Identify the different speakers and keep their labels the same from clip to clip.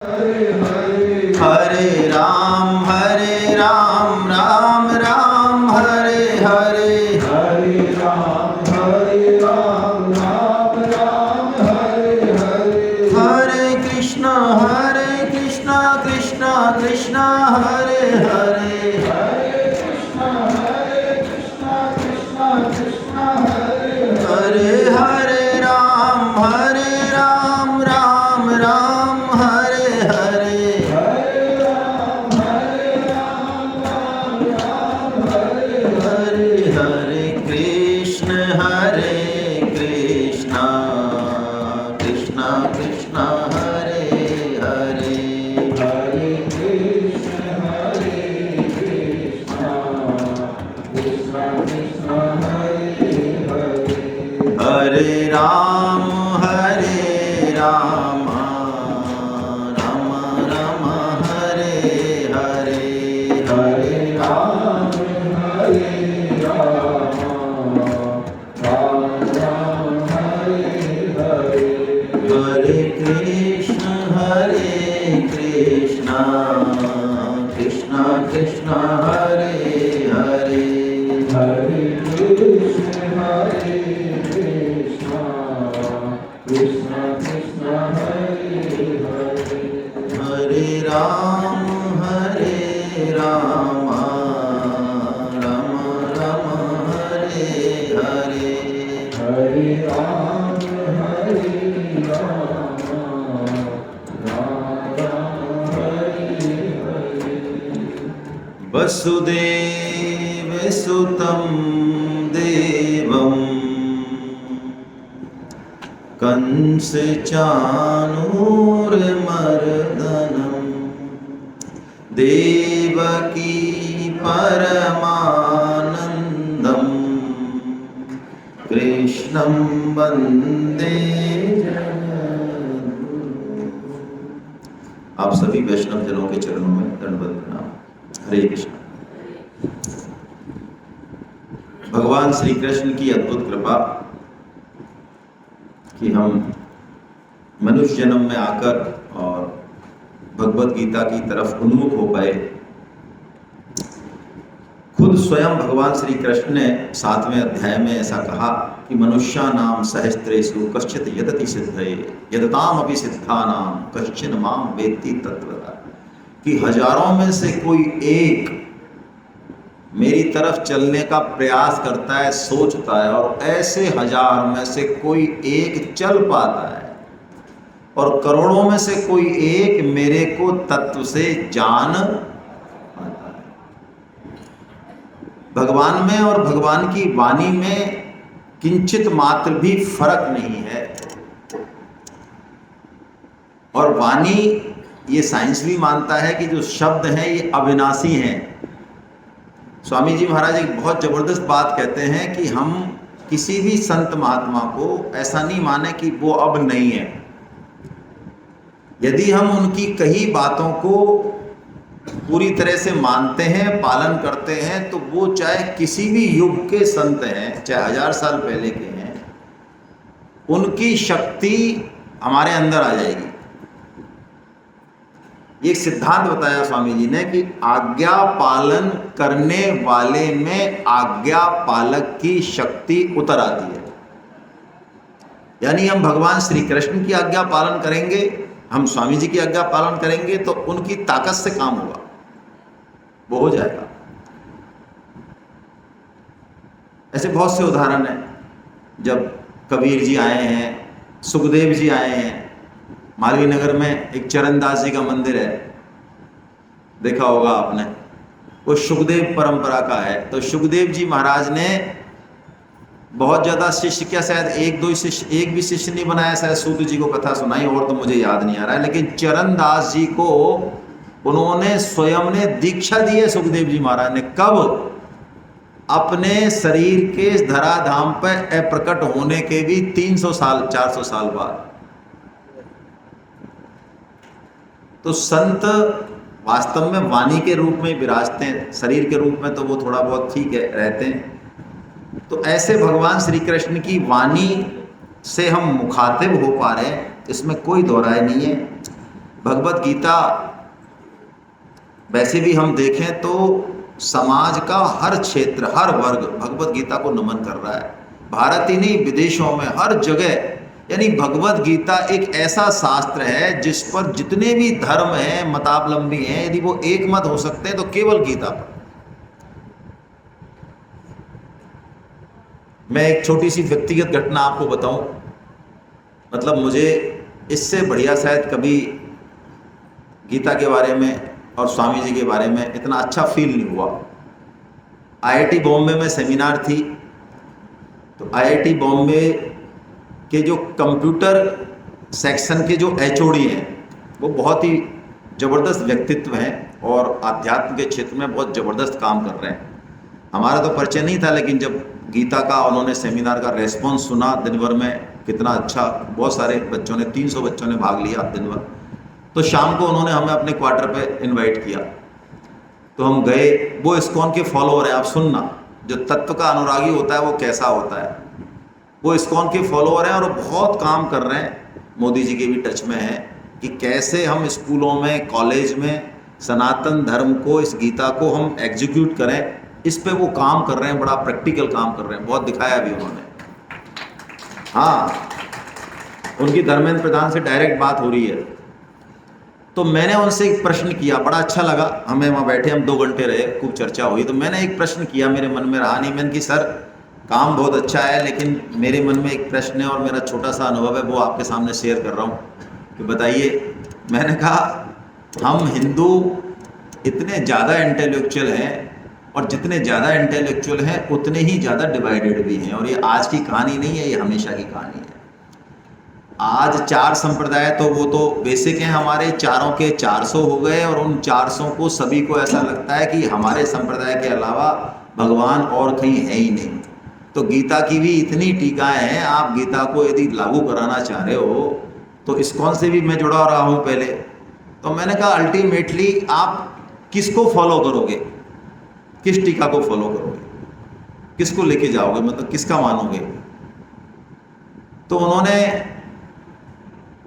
Speaker 1: हरे राम राम राम हरे हरे,
Speaker 2: हरे राम राम राम हरे हरे।
Speaker 1: हरे कृष्णा कृष्णा कृष्णा हरे हरे,
Speaker 2: हरे कृष्णा कृष्णा कृष्णा हरे
Speaker 1: हरे हरे राम राम राम हरे हरे,
Speaker 2: हरे राम राम हरे
Speaker 1: हरे हरे कृष्ण कृष्णा कृष्णा हरे हरे,
Speaker 2: हरे कृष्णा कृष्णा कृष्णा हरे हरे।
Speaker 1: हरे राम राम राम हरे हरे,
Speaker 2: हरे राम राम हरे हरे।
Speaker 1: हरे कृष्ण कृष्णा कृष्णा हरे हरे,
Speaker 2: हरे कृष्णा कृष्णा कृष्णा हरे हरे।
Speaker 1: हरे राम राम राम हरे हरे,
Speaker 2: हरे राम राम हरे हरे।
Speaker 1: वसुदेव सुतं देवं कंस चाणूरमर्दनं, देवकी परमानंदं कृष्णं वंदे जगद्गुरुं। आप सभी वैष्णव जनों के चरणों में दंडवत प्रणाम। हरे कृष्ण। भगवान श्री कृष्ण की अद्भुत कृपा कि हम मनुष्य जन्म में आकर और भगवत गीता की तरफ उन्मुख हो पाए। खुद स्वयं भगवान श्री कृष्ण ने 7वें अध्याय में ऐसा कहा कि मनुष्यानाम सहस्त्रेषु कश्चित् यदति सिद्धये यदतामपि सिद्धानाम कश्चिन माम वेत्ति तत्वतः, कि हजारों में से कोई एक मेरी तरफ चलने का प्रयास करता है, सोचता है, और ऐसे हजार में से कोई एक चल पाता है, और करोड़ों में से कोई एक मेरे को तत्व से जान पाता है। भगवान में और भगवान की वाणी में किंचित मात्र भी फर्क नहीं है। और वाणी, ये साइंस भी मानता है कि जो शब्द हैं ये अविनाशी हैं। स्वामी जी महाराज एक बहुत जबरदस्त बात कहते हैं कि हम किसी भी संत महात्मा को ऐसा नहीं माने कि वो अब नहीं है। यदि हम उनकी कही बातों को पूरी तरह से मानते हैं, पालन करते हैं, तो वो चाहे किसी भी युग के संत हैं, चाहे 1000 साल पहले के हैं, उनकी शक्ति हमारे अंदर आ जाएगी। एक सिद्धांत बताया स्वामी जी ने कि आज्ञा पालन करने वाले में आज्ञा पालक की शक्ति उतर आती है। यानी हम भगवान श्री कृष्ण की आज्ञा पालन करेंगे, हम स्वामी जी की आज्ञा पालन करेंगे, तो उनकी ताकत से काम होगा, वो हो जाएगा। ऐसे बहुत से उदाहरण हैं। जब कबीर जी आए हैं, सुखदेव जी आए हैं, मालवीय नगर में एक चरणदास जी का मंदिर है, देखा होगा आपने, वो सुखदेव परंपरा का है। तो सुखदेव जी महाराज ने बहुत ज़्यादा शिष्य, क्या शायद एक भी शिष्य नहीं बनाया, शायद सूत जी को कथा सुनाई, और तो मुझे याद नहीं आ रहा है, लेकिन चरणदास जी को उन्होंने स्वयं ने दीक्षा दी है। सुखदेव जी महाराज ने कब? अपने शरीर के धराधाम पर अप्रकट होने के भी 300 साल 400 साल बाद। तो संत वास्तव में वाणी के रूप में विराजते हैं, शरीर के रूप में तो वो थोड़ा बहुत ठीक है, रहते हैं। तो ऐसे भगवान श्री कृष्ण की वाणी से हम मुखातिब हो पा रहे हैं, इसमें कोई दोहराई नहीं है। भगवत गीता वैसे भी हम देखें तो समाज का हर क्षेत्र, हर वर्ग भगवत गीता को नमन कर रहा है। भारत ही नहीं, विदेशों में हर जगह, यानी भगवत गीता एक ऐसा शास्त्र है जिस पर जितने भी धर्म हैं, मतावलंबी हैं, यदि वो एक मत हो सकते हैं तो केवल गीता पर। मैं एक छोटी सी व्यक्तिगत घटना आपको बताऊं, मतलब मुझे इससे बढ़िया शायद कभी गीता के बारे में और स्वामी जी के बारे में इतना अच्छा फील नहीं हुआ। आईआईटी बॉम्बे में सेमिनार थी, तो आईआईटी बॉम्बे के जो कंप्यूटर सेक्शन के जो एचओडी हैं वो बहुत ही ज़बरदस्त व्यक्तित्व हैं और आध्यात्म के क्षेत्र में बहुत ज़बरदस्त काम कर रहे हैं। हमारा तो परिचय नहीं था, लेकिन जब गीता का उन्होंने सेमिनार का रेस्पॉन्स सुना, दिन भर में कितना अच्छा, बहुत सारे बच्चों ने, 300 बच्चों ने भाग लिया दिन भर, तो शाम को उन्होंने हमें अपने क्वार्टर पे इनवाइट किया। तो हम गए। वो इस्कॉन के फॉलोअर हैं, आप सुनना, जो तत्व का अनुरागी होता है वो कैसा होता है। वो इस्कॉन के फॉलोअर हैं और वो बहुत काम कर रहे हैं, मोदी जी के भी टच में हैं कि कैसे हम स्कूलों में, कॉलेज में सनातन धर्म को, इस गीता को हम एग्जीक्यूट करें। इस पे वो काम कर रहे हैं, बड़ा प्रैक्टिकल काम कर रहे हैं, बहुत दिखाया भी उन्होंने। हाँ, उनकी धर्मेंद्र प्रधान से डायरेक्ट बात हो रही है। तो मैंने उनसे एक प्रश्न किया, बड़ा अच्छा लगा, हमें वहाँ बैठे हम 2 घंटे रहे, खूब चर्चा हुई। तो मैंने एक प्रश्न किया, मेरे मन में रहा नहीं, मैंने कि सर काम बहुत अच्छा है, लेकिन मेरे मन में एक प्रश्न है और मेरा छोटा सा अनुभव है, वो आपके सामने शेयर कर रहा हूँ, कि बताइए। मैंने कहा हम हिंदू इतने ज़्यादा इंटेलेक्चुअल हैं, और जितने ज़्यादा इंटेलेक्चुअल हैं उतने ही ज़्यादा डिवाइडेड भी हैं। और ये आज की कहानी नहीं है, ये हमेशा की कहानी है। आज 4 संप्रदाय तो वो तो बेसिक हैं हमारे, चारों के 400 हो गए, और उन 400 को सभी को ऐसा लगता है कि हमारे संप्रदाय के अलावा भगवान और कहीं है ही नहीं। तो गीता की भी इतनी टीकाएं हैं, आप गीता को यदि लागू कराना चाह रहे हो तो इस्कॉन से भी मैं जुड़ा रहा हूँ पहले। तो मैंने कहा अल्टीमेटली आप किसको फॉलो करोगे, किस टीका को फॉलो करोगे, किसको लेके जाओगे, मतलब किसका मानोगे। तो उन्होंने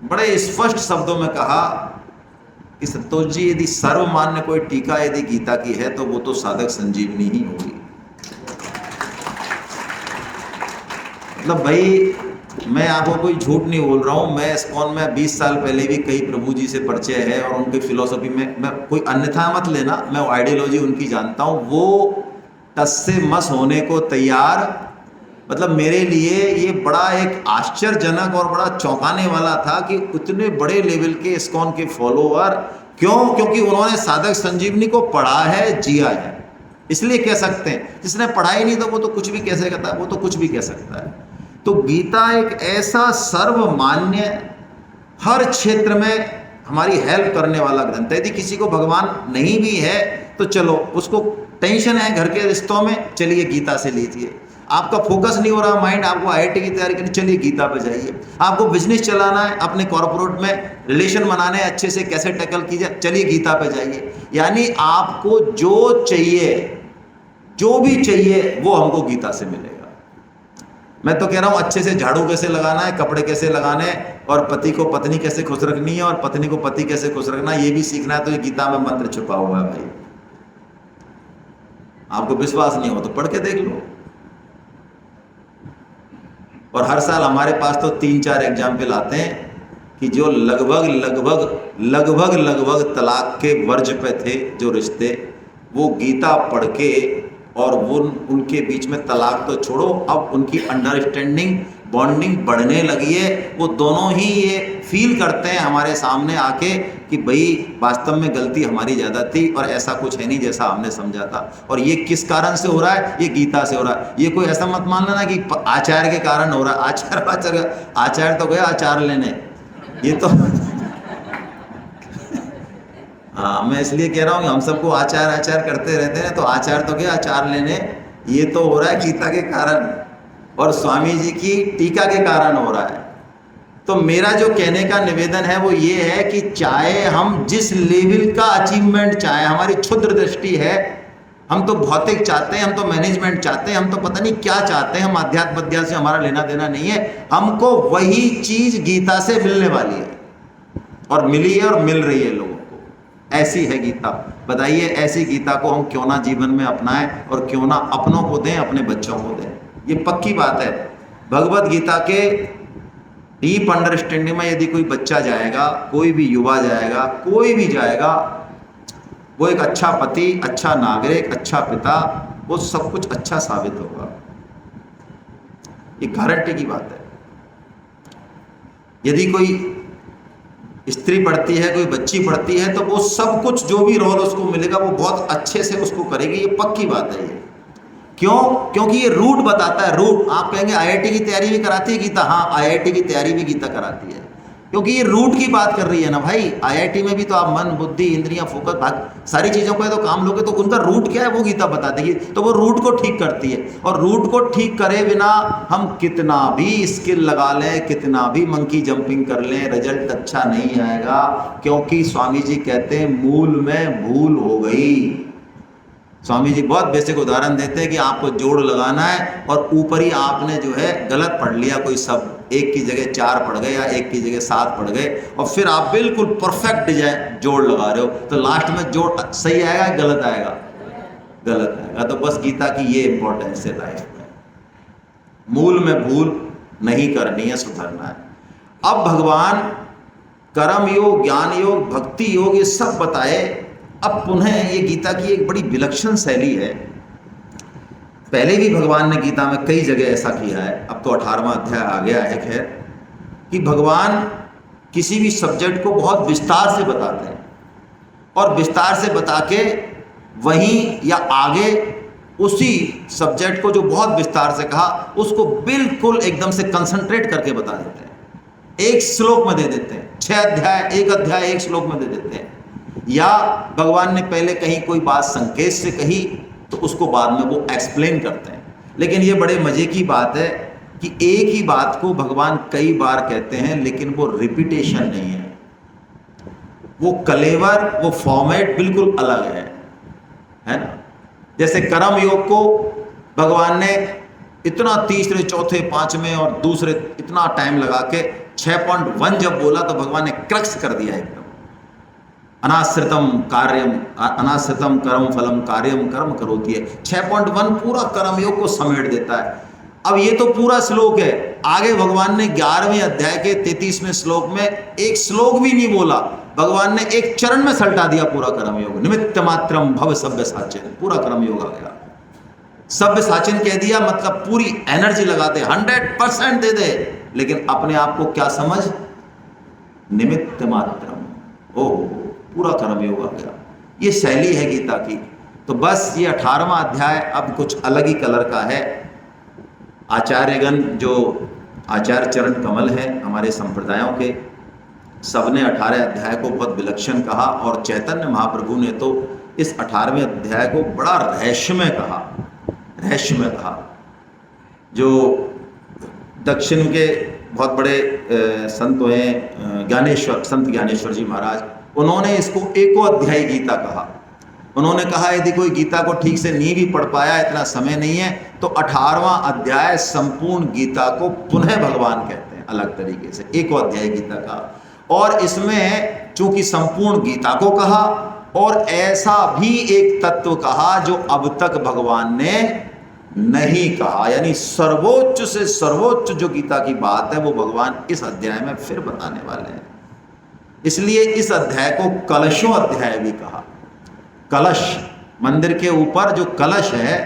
Speaker 1: बड़े स्पष्ट शब्दों में कहा कि संतोष जी, यदि सर्वमान्य कोई टीका यदि गीता की है तो वो तो साधक संजीवनी ही होगी। मतलब भाई, मैं आपको कोई झूठ नहीं बोल रहा हूँ, मैं इस्कॉन में 20 साल पहले भी कई प्रभु जी से परिचय है, और उनकी फिलॉसफी में मैं कोई अन्यथा मत लेना, मैं आइडियोलॉजी उनकी जानता हूँ, वो टस से मस होने को तैयार। मतलब मेरे लिए ये बड़ा एक आश्चर्यजनक और बड़ा चौंकाने वाला था कि उतने बड़े लेवल के इस्कॉन के फॉलोअर, क्यों? क्योंकि उन्होंने साधक संजीवनी को पढ़ा है, जिया है, इसलिए कह सकते हैं। जिसने पढ़ा ही नहीं तो वो तो कुछ भी कह सकता है, वो तो कुछ भी कह सकता है। तो गीता एक ऐसा सर्वमान्य, हर क्षेत्र में हमारी हेल्प करने वाला ग्रंथ है। यदि किसी को भगवान नहीं भी है तो चलो, उसको टेंशन है घर के रिश्तों में, चलिए गीता से लीजिए। आपका फोकस नहीं हो रहा माइंड, आपको आईआईटी की तैयारी करनी, चलिए गीता पे जाइए। आपको बिजनेस चलाना है, अपने कॉर्पोरेट में रिलेशन बनाने अच्छे से कैसे टैकल कीजिए, चलिए गीता पे जाइए। यानी आपको जो चाहिए, जो भी चाहिए वो हमको गीता से मिलेगा। मैं तो कह रहा हूँ अच्छे से झाड़ू कैसे लगाना है, कपड़े कैसे लगाने, और पति को पत्नी कैसे खुश रखनी है, और पत्नी को पति कैसे खुश रखना है, ये भी सीखना है। तो ये गीता में मंत्र छुपा हुआ है भाई। आपको विश्वास नहीं हो तो पढ़ के देख लो। और हर साल हमारे पास तो 3-4 एग्जाम्पल आते हैं कि जो लगभग तलाक के वर्ज पे थे जो रिश्ते, वो गीता पढ़ के, और वो उनके बीच में तलाक तो छोड़ो, अब उनकी अंडरस्टैंडिंग, बॉन्डिंग बढ़ने लगी है। वो दोनों ही ये फील करते हैं हमारे सामने आके कि भाई वास्तव में गलती हमारी ज़्यादा थी, और ऐसा कुछ है नहीं जैसा हमने समझा था। और ये किस कारण से हो रहा है? ये गीता से हो रहा है। ये कोई ऐसा मत मान लेना कि आचार्य के कारण हो रहा है। आचार्य तो गया आचार लेने, ये तो हाँ, मैं इसलिए कह रहा हूँ हम सबको आचार करते रहते हैं, तो आचार तो क्या, आचार लेने। ये तो हो रहा है गीता के कारण और स्वामी जी की टीका के कारण हो रहा है। तो मेरा जो कहने का निवेदन है वो ये है कि चाहे हम जिस लेवल का अचीवमेंट चाहे, हमारी क्षुद्र दृष्टि है, हम तो भौतिक चाहते हैं, हम तो मैनेजमेंट चाहते हैं, हम तो पता नहीं क्या चाहते हैं, हम अध्यात्म से हमारा लेना देना नहीं है। हमको वही चीज गीता से मिलने वाली है, और मिली है और मिल रही है लोगों को। ऐसी है गीता। बताइए ऐसी गीता को हम क्यों ना जीवन में अपनाएं और क्यों ना अपनों को दें, अपने बच्चों को दें। ये पक्की बात है। भगवत गीता के डीप अंडरस्टैंडिंग में यदि कोई बच्चा जाएगा, कोई भी युवा जाएगा, कोई भी जाएगा, वो एक अच्छा पति, अच्छा नागरिक, अच्छा पिता, वो सब कुछ अच्छा साबित होगा। ये गारंटी की बात है। यदि कोई स्त्री पढ़ती है, कोई बच्ची पढ़ती है, तो वो सब कुछ जो भी रोल उसको मिलेगा वो बहुत अच्छे से उसको करेगी। ये पक्की बात है। ये क्यों? क्योंकि ये रूट बताता है। रूट आप कहेंगे आईआईटी की तैयारी भी कराती है गीता। हाँ, आईआईटी की तैयारी भी गीता कराती है, क्योंकि ये रूट की बात कर रही है ना भाई। आईआईटी में भी तो आप मन, बुद्धि, इंद्रियां, फोकस, भाग सारी चीज़ों को तो काम लोगे, तो उनका रूट क्या है वो गीता बता देगी। तो वो रूट को ठीक करती है, और रूट को ठीक करे बिना हम कितना भी स्किल लगा लें, कितना भी मंकी जंपिंग कर लें, रिजल्ट अच्छा नहीं आएगा। क्योंकि स्वामी जी कहते हैं मूल में भूल हो गई। स्वामी जी बहुत बेसिक उदाहरण देते हैं कि आपको जोड़ लगाना है और ऊपर ही आपने जो है गलत पढ़ लिया कोई शब्द, एक की जगह 4 पढ़ गए या एक की जगह 7 पढ़ गए, और फिर आप बिल्कुल परफेक्ट डिजाइन जोड़ लगा रहे हो, तो लास्ट में जोड़ सही आएगा या गलत आएगा? गलत आएगा। तो बस गीता की ये इंपॉर्टेंस है लाइफ में। मूल में भूल नहीं करनी है, सुधरना है। अब भगवान कर्म योग, ज्ञान योग, भक्ति योग ये सब बताए। अब पुनः ये गीता की एक बड़ी विलक्षण शैली है। पहले भी भगवान ने गीता में कई जगह ऐसा किया है, अब तो 18वां अध्याय आ गया है खैर, कि भगवान किसी भी सब्जेक्ट को बहुत विस्तार से बताते हैं, और विस्तार से बता के वहीं या आगे उसी सब्जेक्ट को जो बहुत विस्तार से कहा उसको बिल्कुल एकदम से कंसंट्रेट करके बता देते हैं, एक श्लोक में दे देते हैं। 6 अध्याय, एक अध्याय एक श्लोक में दे देते हैं। या भगवान ने पहले कहीं कोई बात संकेत से कही तो उसको बाद में वो एक्सप्लेन करते हैं। लेकिन ये बड़े मजे की बात है कि एक ही बात को भगवान कई बार कहते हैं, लेकिन वो रिपीटेशन नहीं है, वो कलेवर, वो फॉर्मेट बिल्कुल अलग है ना। जैसे कर्म योग को भगवान ने इतना तीसरे, चौथे, पांचवें और दूसरे इतना टाइम लगा के 6.1 जब बोला तो भगवान ने क्रक्स कर दिया एकदम। अनाश्रितम कार्यम, अनाश्रितम कर्म फलम कार्यम कर्म करोति है। 6.1 पूरा कर्मयोग को समेट देता है। अब ये तो पूरा श्लोक है। आगे भगवान ने 11वें अध्याय के 33वें श्लोक में एक श्लोक भी नहीं बोला, भगवान ने एक चरण में सल्टा दिया पूरा कर्मयोग। निमित्त मात्रम भव सभ्य साचिन, पूरा कर्मयोग आ गया। सभ्य साचिन कह दिया मतलब पूरी एनर्जी लगा दे, 100% दे दे, लेकिन अपने आप को क्या समझ? निमित्त मात्रम। ओह, पूरा कर्मयोग आ गया। ये शैली है गीता की। तो बस ये 18वां अध्याय अब कुछ अलग ही कलर का है। आचार्यगण जो आचार्य चरण कमल है हमारे संप्रदायों के, सबने 18 अध्याय को बहुत विलक्षण कहा, और चैतन्य महाप्रभु ने तो इस 18वें अध्याय को बड़ा रहस्यमय कहा। रहस्यमय कहा। जो दक्षिण के बहुत बड़े संत हैं, ज्ञानेश्वर, संत ज्ञानेश्वर जी महाराज, उन्होंने इसको एको अध्यायी गीता कहा। उन्होंने कहा यदि कोई गीता को ठीक से नहीं भी पढ़ पाया, इतना समय नहीं है, तो 18वां अध्याय संपूर्ण गीता को पुनः भगवान कहते हैं अलग तरीके से, एको अध्याय गीता का। और इसमें चूंकि संपूर्ण गीता को कहा और ऐसा भी एक तत्व कहा जो अब तक भगवान ने नहीं कहा, यानी सर्वोच्च से सर्वोच्च जो गीता की बात है वो भगवान इस अध्याय में फिर बताने वाले हैं। इसलिए इस अध्याय को कलशों अध्याय भी कहा। कलश, मंदिर के ऊपर जो कलश है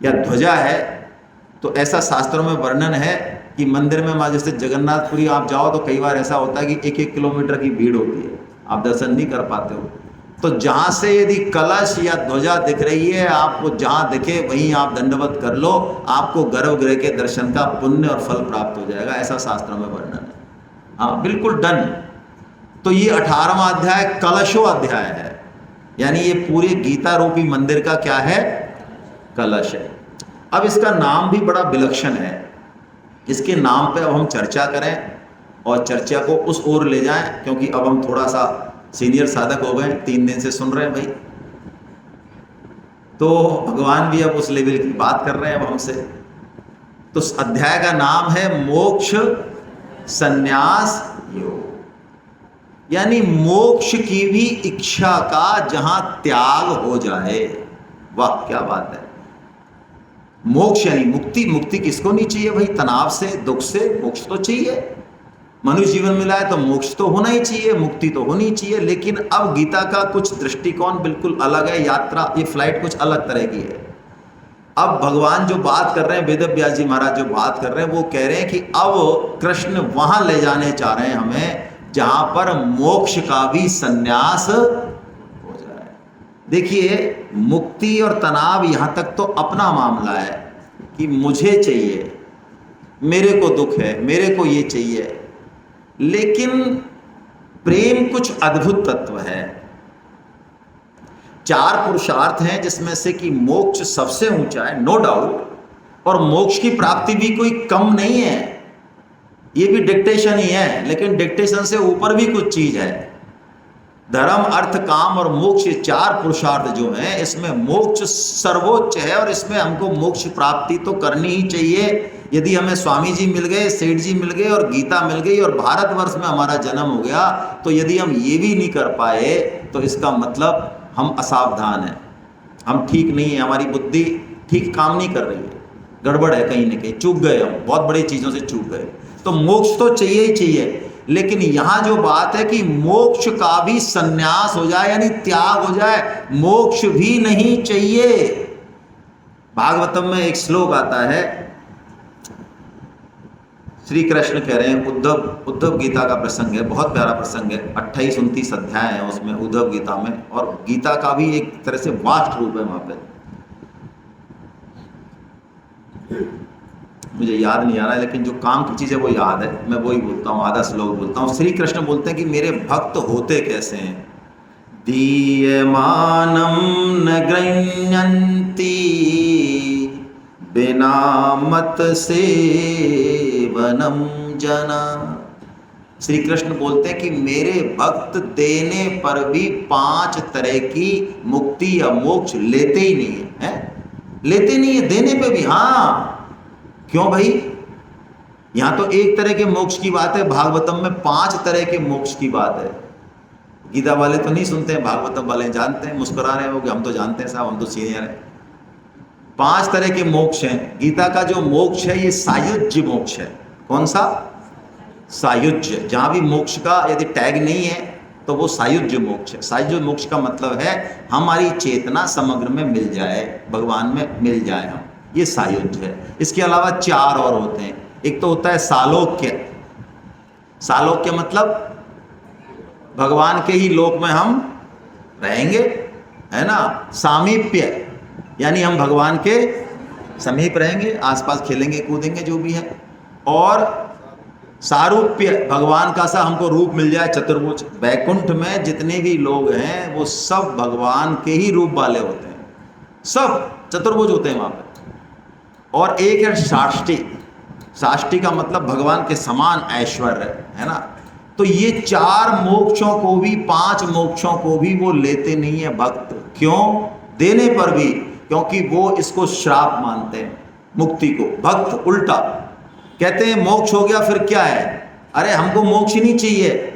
Speaker 1: या ध्वजा है, तो ऐसा शास्त्रों में वर्णन है कि मंदिर में जैसे जगन्नाथपुरी आप जाओ तो कई बार ऐसा होता है कि 1-1 किलोमीटर की भीड़ होती है, आप दर्शन नहीं कर पाते हो। तो जहाँ से यदि कलश या ध्वजा दिख रही है, आपको जहाँ दिखे वहीं आप दंडवत कर लो, आपको गर्भगृह के दर्शन का पुण्य और फल प्राप्त हो जाएगा, ऐसा शास्त्रों में वर्णन है। हाँ, बिल्कुल डन। तो ये 18वां अध्याय कलशो अध्याय है, यानी ये पूरे गीता रूपी मंदिर का क्या है? कलश है। अब इसका नाम भी बड़ा विलक्षण है। इसके नाम पे अब हम चर्चा करें और चर्चा को उस ओर ले जाएं, क्योंकि अब हम थोड़ा सा सीनियर साधक हो गए, 3 दिन से सुन रहे हैं भाई, तो भगवान भी अब उस लेवल की बात कर रहे हैं अब हमसे। तो उस अध्याय का नाम है मोक्ष संन्यास योग। यानी मोक्ष की भी इच्छा का जहां त्याग हो जाए। वाह क्या बात है। मोक्ष यानी मुक्ति। मुक्ति किसको नहीं चाहिए भाई? तनाव से, दुख से मोक्ष तो चाहिए। मनुष्य जीवन मिला है तो मोक्ष तो होना ही चाहिए, मुक्ति तो होनी चाहिए। लेकिन अब गीता का कुछ दृष्टिकोण बिल्कुल अलग है। यात्रा, ये फ्लाइट कुछ अलग तरह की है। अब भगवान जो बात कर रहे हैं, वेद व्यास जी महाराज जो बात कर रहे हैं, वो कह रहे हैं कि अब कृष्ण वहां ले जाने चाह रहे हैं हमें जहां पर मोक्ष का भी संन्यास हो जाए। देखिए, मुक्ति और तनाव यहां तक तो अपना मामला है कि मुझे चाहिए, मेरे को दुख है, मेरे को ये चाहिए। लेकिन प्रेम कुछ अद्भुत तत्व है। 4 पुरुषार्थ हैं जिसमें से कि मोक्ष सबसे ऊंचा है, नो डाउट, और मोक्ष की प्राप्ति भी कोई कम नहीं है। ये भी डिक्टेशन ही है, लेकिन डिक्टेशन से ऊपर भी कुछ चीज है। धर्म, अर्थ, काम और मोक्ष, ये 4 पुरुषार्थ जो हैं, इसमें मोक्ष सर्वोच्च है और इसमें हमको मोक्ष प्राप्ति तो करनी ही चाहिए। यदि हमें स्वामी जी मिल गए, सेठ जी मिल गए और गीता मिल गई और भारतवर्ष में हमारा जन्म हो गया, तो यदि हम ये भी नहीं कर पाए तो इसका मतलब हम असावधान हैं, हम ठीक नहीं है, हमारी बुद्धि ठीक काम नहीं कर रही है, गड़बड़ है, कहीं ना कहीं चूक गए, हम बहुत बड़ी चीज़ों से चूक गए। तो मोक्ष तो चाहिए ही चाहिए, लेकिन यहाँ जो बात है कि मोक्ष का भी संन्यास हो जाए, यानी त्याग हो जाए, मोक्ष भी नहीं चाहिए। भागवतम में एक श्लोक आता है, श्री कृष्ण कह रहे हैं, उद्धव गीता का प्रसंग है, बहुत प्यारा प्रसंग है, 28-29 अध्याय है उसमें उद्धव गीता में, और गीता का भी एक तरह से वास्ट रूप है वहां पे। मुझे याद नहीं आ रहा है, लेकिन जो काम की चीज़ है वो याद है, मैं वही बोलता हूँ, आधा श्लोक बोलता हूँ। श्री कृष्ण बोलते हैं कि मेरे भक्त होते कैसे हैं। दीयमानम न गृह्णन्ति बिना मत सेवनम जना। श्री कृष्ण बोलते हैं कि मेरे भक्त देने पर भी 5 तरह की मुक्ति या मोक्ष लेते ही नहीं है, लेते नहीं है, देने पे भी। हाँ, क्यों भाई? यहां तो एक तरह के मोक्ष की बात है, भागवतम में 5 तरह के मोक्ष की बात है। गीता वाले तो नहीं सुनते हैं, भागवतम वाले जानते हैं, मुस्कुरा रहे हो कि हम तो जानते हैं साहब, हम तो सीनियर हैं। 5 तरह के मोक्ष हैं। गीता का जो मोक्ष है ये सायुज्य मोक्ष है। कौन सा? सायुज्य। जहां भी मोक्ष का यदि टैग नहीं है तो वो सायुज्य मोक्ष है। सायुज्य मोक्ष का मतलब है हमारी चेतना समग्र में मिल जाए, भगवान में मिल जाए हम, ये सायुज्य है। इसके अलावा 4 और होते हैं। एक तो होता है सालोक्य। सालोक्य मतलब भगवान के ही लोक में हम रहेंगे, है ना। सामीप्य यानी हम भगवान के समीप रहेंगे, आसपास खेलेंगे कूदेंगे जो भी है। और सारूप्य, भगवान का सा हमको रूप मिल जाए, चतुर्भुज। वैकुंठ में जितने भी लोग हैं वो सब भगवान के ही रूप वाले होते हैं, सब चतुर्भुज होते हैं वहाँ पे। और एक है साष्टी। साष्टी का मतलब भगवान के समान ऐश्वर्य, है ना। तो ये 4 मोक्षों को भी, 5 मोक्षों को भी वो लेते नहीं है भक्त। क्यों? देने पर भी, क्योंकि वो इसको श्राप मानते हैं मुक्ति को। भक्त उल्टा कहते हैं मोक्ष हो गया फिर क्या है, अरे हमको मोक्ष ही नहीं चाहिए,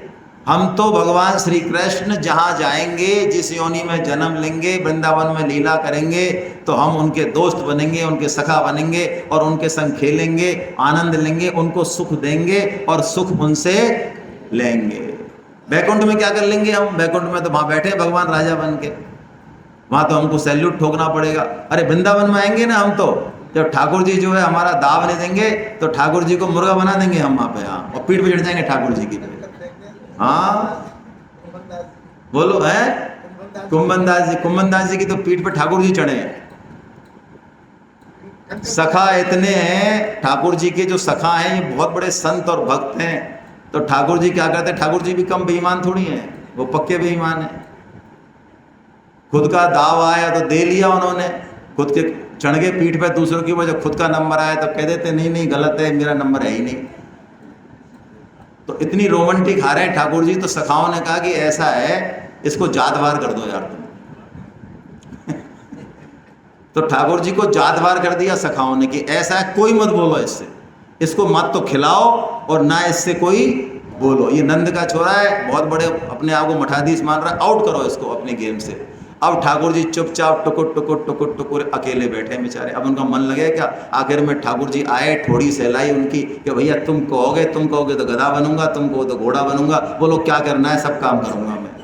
Speaker 1: हम तो भगवान श्री कृष्ण जहाँ जाएंगे, जिस योनि में जन्म लेंगे, वृंदावन में लीला करेंगे, तो हम उनके दोस्त बनेंगे, उनके सखा बनेंगे और उनके संग खेलेंगे, आनंद लेंगे, उनको सुख देंगे और सुख उनसे लेंगे। बैकुंठ में क्या कर लेंगे हम? बैकुंठ में तो वहाँ बैठे हैं भगवान राजा बन के, वहाँ तो हमको सैल्यूट ठोकना पड़ेगा। अरे वृंदावन में आएंगे ना हम तो, जब ठाकुर जी जो है हमारा दाव नहीं देंगे तो ठाकुर जी को मुर्गा बना देंगे हम वहाँ पे, हाँ, और पीठ पे चढ़ जाएंगे ठाकुर जी की। हाँ बोलो, है कुंभन दास जी की तो पीठ पे ठाकुर जी चढ़े हैं। सखा इतने हैं ठाकुर जी के, जो सखा हैं ये बहुत बड़े संत और भक्त हैं। तो ठाकुर जी क्या करते हैं? ठाकुर जी भी कम बेईमान थोड़ी हैं, वो पक्के बेईमान हैं। खुद का दाव आया तो दे लिया उन्होंने, खुद के चढ़ गए पीठ पे दूसरों की वजह। खुद का नंबर आया तो कह देते नहीं नहीं गलत है, मेरा नंबर है ही नहीं। तो इतनी रोमांटिक हारे हैं ठाकुर जी, तो सखाओं ने कहा कि ऐसा है, इसको जातवार कर दो यार तुम। तो ठाकुर जी को जातवार कर दिया सखाओं ने कि ऐसा है, कोई मत बोलो इससे, इसको मत तो खिलाओ और ना इससे कोई बोलो, ये नंद का छोरा है, बहुत बड़े अपने आप को मठाधीश मान रहा है, आउट करो इसको अपने गेम से। अब ठाकुर जी चुपचाप टुकुर टुकुर टुकुर टुकुर अकेले बैठे बेचारे। अब उनका मन लगे क्या? आखिर में ठाकुर जी आए, थोड़ी सहलाई उनकी कि भैया तुम कहोगे तो गधा बनूंगा, तुम कहो तो घोड़ा बनूंगा, बोलो क्या करना है, सब काम करूंगा मैं।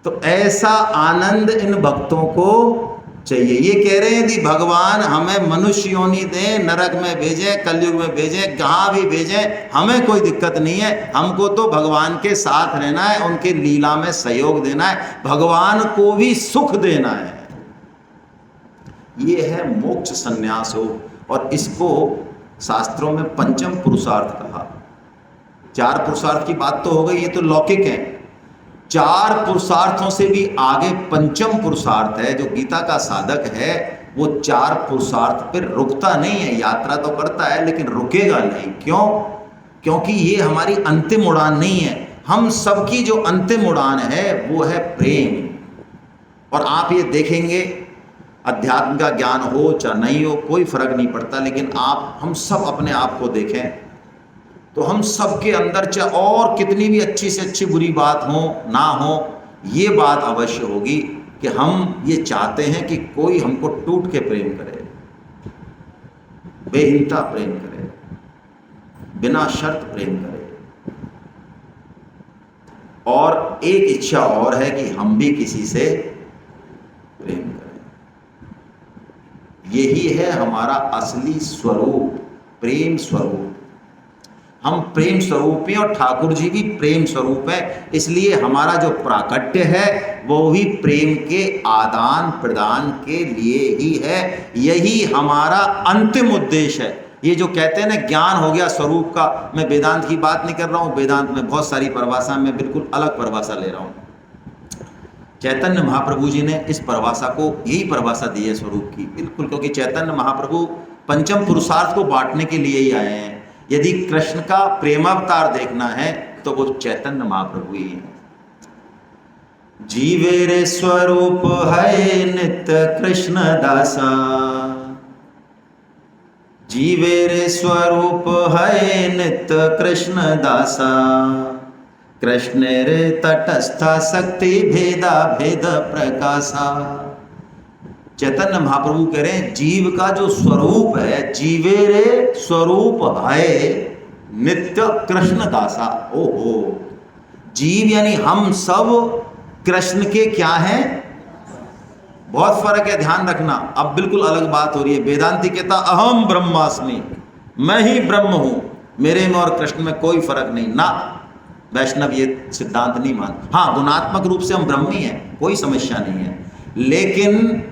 Speaker 1: तो ऐसा आनंद इन भक्तों को चाहिए। ये कह रहे हैं यदि भगवान हमें मनुष्य योनि दें, नरक में भेजें, कलयुग में भेजें, कहाँ भी भेजें, हमें कोई दिक्कत नहीं है। हमको तो भगवान के साथ रहना है, उनके लीला में सहयोग देना है, भगवान को भी सुख देना है। ये है मोक्ष संन्यास योग। और इसको शास्त्रों में पंचम पुरुषार्थ कहा। 4 पुरुषार्थ की बात तो हो गई, ये तो लौकिक है। 4 पुरुषार्थों से भी आगे पंचम पुरुषार्थ है। जो गीता का साधक है वो 4 पुरुषार्थ पर रुकता नहीं है, यात्रा तो करता है लेकिन रुकेगा नहीं। क्यों? क्योंकि ये हमारी अंतिम उड़ान नहीं है। हम सबकी जो अंतिम उड़ान है वो है प्रेम। और आप ये देखेंगे, अध्यात्म का ज्ञान हो चाहे नहीं हो कोई फर्क नहीं पड़ता, लेकिन हम सब अपने आप को देखें तो हम सबके अंदर चाहे और कितनी भी अच्छी से अच्छी बुरी बात हो ना हो, ये बात अवश्य होगी कि हम ये चाहते हैं कि कोई हमको टूट के प्रेम करे, बेहिंता प्रेम करे, बिना शर्त प्रेम करे। और एक इच्छा और है कि हम भी किसी से प्रेम करें। यही है हमारा असली स्वरूप, प्रेम स्वरूप। हम प्रेम स्वरूप हैं और ठाकुर जी भी प्रेम स्वरूप है। इसलिए हमारा जो प्राकट्य है वो भी प्रेम के आदान प्रदान के लिए ही है। यही हमारा अंतिम उद्देश्य है। ये जो कहते हैं ना ज्ञान हो गया स्वरूप का, मैं वेदांत की बात नहीं कर रहा हूँ। वेदांत में बहुत सारी परिभाषा, मैं बिल्कुल अलग परिभाषा ले रहा हूँ। चैतन्य महाप्रभु जी ने इस परिभाषा को, यही परिभाषा दी है स्वरूप की, बिल्कुल। क्योंकि चैतन्य महाप्रभु पंचम पुरुषार्थ को बांटने के लिए ही आए हैं। यदि कृष्ण का प्रेमावतार देखना है तो वो चैतन्य महाप्रभु ही है। जीवे रे स्वरूप है नित्य कृष्ण दासा, जीवे रे स्वरूप है नित्य कृष्ण दासा, कृष्ण रे तटस्था शक्ति भेदा भेद प्रकाशा। चैतन्य महाप्रभु कह रहे हैं जीव का जो स्वरूप है, जीवे रे स्वरूप है नित्य कृष्ण दासा। ओहो, जीव यानी हम सब कृष्ण के क्या हैं? बहुत फर्क है, ध्यान रखना। अब बिल्कुल अलग बात हो रही है। वेदांती कहता अहम ब्रह्मास्मि, मैं ही ब्रह्म हूं, मेरे में और कृष्ण में कोई फर्क नहीं ना। वैष्णव ये सिद्धांत नहीं मानते। हाँ, गुणात्मक रूप से हम ब्रह्मी हैं, कोई समस्या नहीं है, लेकिन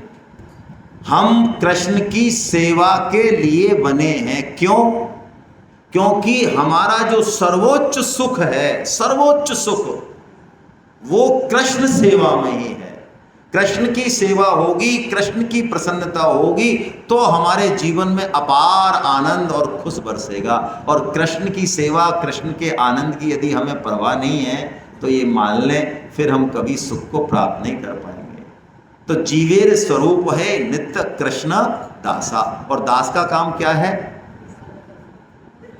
Speaker 1: हम कृष्ण की सेवा के लिए बने हैं। क्यों? क्योंकि हमारा जो सर्वोच्च सुख है, सर्वोच्च सुख वो कृष्ण सेवा में ही है। कृष्ण की सेवा होगी, कृष्ण की प्रसन्नता होगी तो हमारे जीवन में अपार आनंद और खुश बरसेगा। और कृष्ण की सेवा, कृष्ण के आनंद की यदि हमें परवाह नहीं है तो ये मान लें फिर हम कभी सुख को प्राप्त नहीं कर पाएंगे। तो जीवेर स्वरूप है नित्य कृष्ण दासा। और दास का काम क्या है?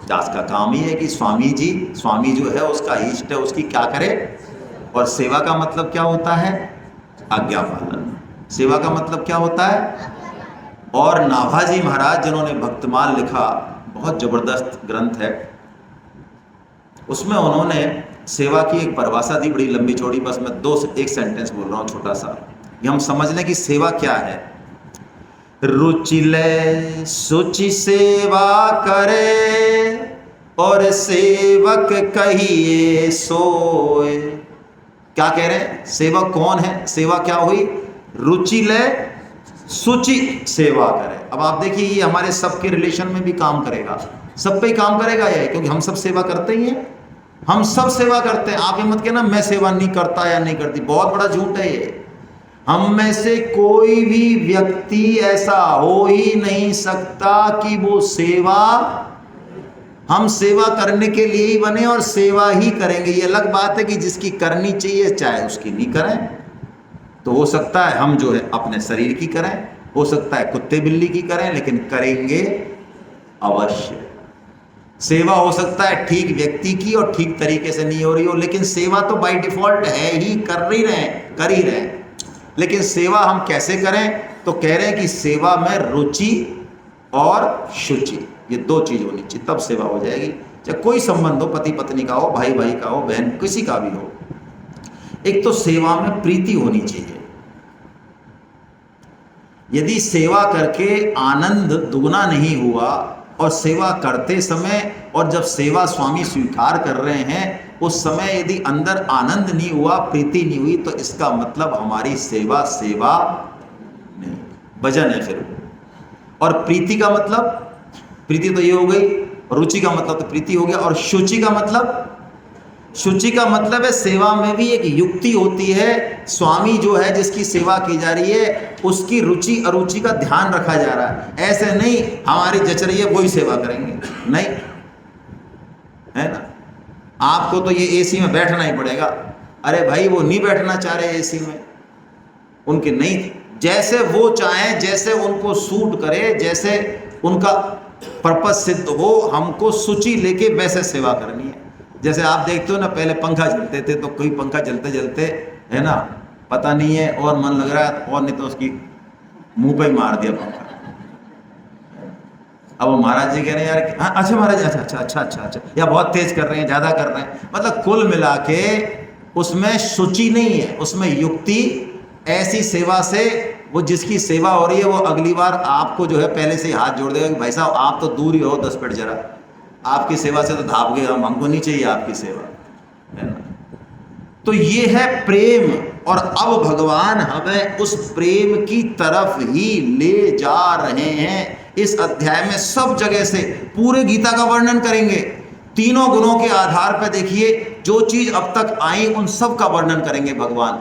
Speaker 1: दास का काम ही है कि स्वामी जो है उसका इष्ट है, उसकी क्या करे। और सेवा का मतलब क्या होता है? आज्ञा पालन। सेवा का मतलब क्या होता है? और नाभाजी महाराज जिन्होंने भक्तमाल लिखा, बहुत जबरदस्त ग्रंथ है, उसमें उन्होंने सेवा की एक परिभाषा दी, बड़ी लंबी चौड़ी। बस मैं एक सेंटेंस बोल रहा हूँ छोटा सा, ये हम समझ लें कि सेवा क्या है। रुचि ले सुचि सेवा करे और सेवक कहिए सोए। क्या कह रहे हैं? सेवक कौन है? सेवा क्या हुई? रुचि ले सुचि सेवा करे। अब आप देखिए ये हमारे सबके रिलेशन में भी काम करेगा, सब पे ही काम करेगा ये, क्योंकि हम सब सेवा करते ही हैं। हम सब सेवा करते हैं। आप ये मत कहना मैं सेवा नहीं करता या नहीं करती, बहुत बड़ा झूठ है ये। हम में से कोई भी व्यक्ति ऐसा हो ही नहीं सकता कि वो सेवा, हम सेवा करने के लिए ही बने और सेवा ही करेंगे। ये अलग बात है कि जिसकी करनी चाहिए चाहे उसकी नहीं करें। तो हो सकता है हम जो है अपने शरीर की करें, हो सकता है कुत्ते बिल्ली की करें, लेकिन करेंगे अवश्य। सेवा हो सकता है ठीक व्यक्ति की और ठीक तरीके से नहीं हो रही हो, लेकिन सेवा तो बाय डिफॉल्ट है ही, कर ही रहे हैं। लेकिन सेवा हम कैसे करें? तो कह रहे हैं कि सेवा में रुचि और शुचि, ये दो चीज होनी चाहिए, तब सेवा हो जाएगी। चाहे कोई संबंध हो, पति पत्नी का हो, भाई भाई का हो, बहन किसी का भी हो। एक तो सेवा में प्रीति होनी चाहिए। यदि सेवा करके आनंद दुगना नहीं हुआ, और सेवा करते समय और जब सेवा स्वामी स्वीकार कर रहे हैं उस समय यदि अंदर आनंद नहीं हुआ, प्रीति नहीं हुई, तो इसका मतलब हमारी सेवा नहीं, भजन है फिर। और प्रीति का मतलब, प्रीति तो ये हो गई, रुचि का मतलब तो प्रीति हो गया। और शुचि का मतलब, शुचि का मतलब है सेवा में भी एक युक्ति होती है। स्वामी जो है जिसकी सेवा की जा रही है उसकी रुचि अरुचि का ध्यान रखा जा रहा है। ऐसे नहीं हमारी जच रही है वही सेवा करेंगे, नहीं, है ना। आपको तो ये एसी में बैठना ही पड़ेगा। अरे भाई वो नहीं बैठना चाह रहे एसी में, उनके नहीं, जैसे वो चाहें, जैसे उनको सूट करे, जैसे उनका पर्पस सिद्ध हो, हमको सूची लेके वैसे सेवा करनी है। जैसे आप देखते हो ना, पहले पंखा चलते थे तो कोई पंखा चलते चलते, है ना, पता नहीं है और मन लग रहा है, और नहीं तो उसकी मुंह पे ही मार दिया पंखा। अब वो महाराज जी कह रहे हैं यार, हाँ अच्छा महाराज, अच्छा, या बहुत तेज कर रहे हैं, ज्यादा कर रहे हैं। मतलब कुल मिला के उसमें शुचि नहीं है, उसमें युक्ति। ऐसी सेवा से वो जिसकी सेवा हो रही है वो अगली बार आपको जो है पहले से ही हाथ जोड़ देगा कि भाई साहब आप तो दूर ही हो 10 फीट, जरा आपकी सेवा से तो धाप गए हमको नहीं चाहिए आपकी सेवा, है ना। तो ये है प्रेम। और अब भगवान हमें उस प्रेम की तरफ ही ले जा रहे हैं। इस अध्याय में सब जगह से पूरे गीता का वर्णन करेंगे। तीनों गुणों के आधार पर देखिए, जो चीज अब तक आई उन सब का वर्णन करेंगे भगवान।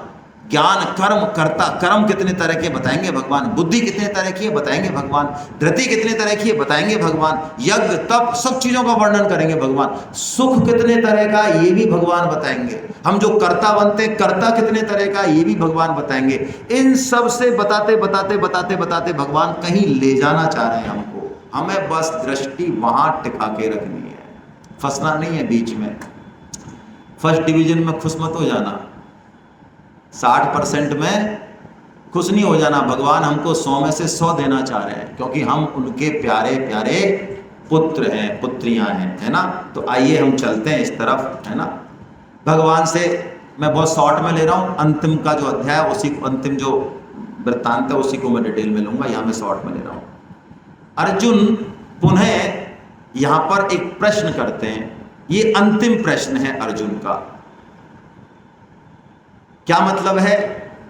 Speaker 1: ज्ञान, कर्म, कर्ता, कर्म कितने तरह के बताएंगे भगवान, बुद्धि कितने तरह की है बताएंगे भगवान, धृति कितने तरह की है बताएंगे भगवान, यज्ञ, तप, सब चीजों का वर्णन करेंगे भगवान। सुख कितने तरह का ये भी भगवान बताएंगे। हम जो कर्ता बनते हैं, कर्ता कितने तरह का ये भी भगवान बताएंगे। इन सब से बताते बताते बताते बताते भगवान कहीं ले जाना चाह रहे हैं हमको। हमें बस दृष्टि वहां टिका के रखनी है, फंसना नहीं है बीच में। फर्स्ट डिवीजन में खुश मत हो जाना, 60% में खुश नहीं हो जाना। भगवान हमको 100 में से 100 देना चाह रहे हैं, क्योंकि हम उनके प्यारे प्यारे पुत्र हैं, पुत्रियां हैं, है ना। तो आइए हम चलते हैं इस तरफ, है ना। भगवान से मैं बहुत शॉर्ट में ले रहा हूँ, अंतिम का जो अध्याय उसी को, अंतिम जो वृत्तांत है उसी को मैं डिटेल में लूंगा, यहाँ मैं शॉर्ट में ले रहा हूँ। अर्जुन पुनः यहाँ पर एक प्रश्न करते हैं, ये अंतिम प्रश्न है अर्जुन का। क्या मतलब है?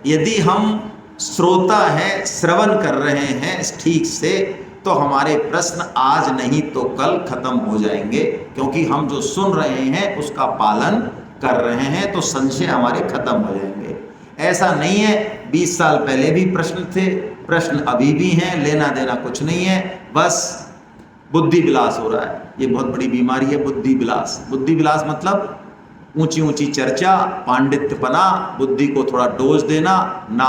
Speaker 1: यदि हम श्रोता हैं, श्रवण कर रहे हैं ठीक से, तो हमारे प्रश्न आज नहीं तो कल खत्म हो जाएंगे, क्योंकि हम जो सुन रहे हैं उसका पालन कर रहे हैं, तो संशय हमारे खत्म हो जाएंगे। ऐसा नहीं है 20 साल पहले भी प्रश्न थे, प्रश्न अभी भी हैं, लेना देना कुछ नहीं है, बस बुद्धि विलास हो रहा है। ये बहुत बड़ी बीमारी है बुद्धि विलास। बुद्धि विलास मतलब ऊंची ऊंची चर्चा, पांडित्यपना, बुद्धि को थोड़ा डोज देना ना।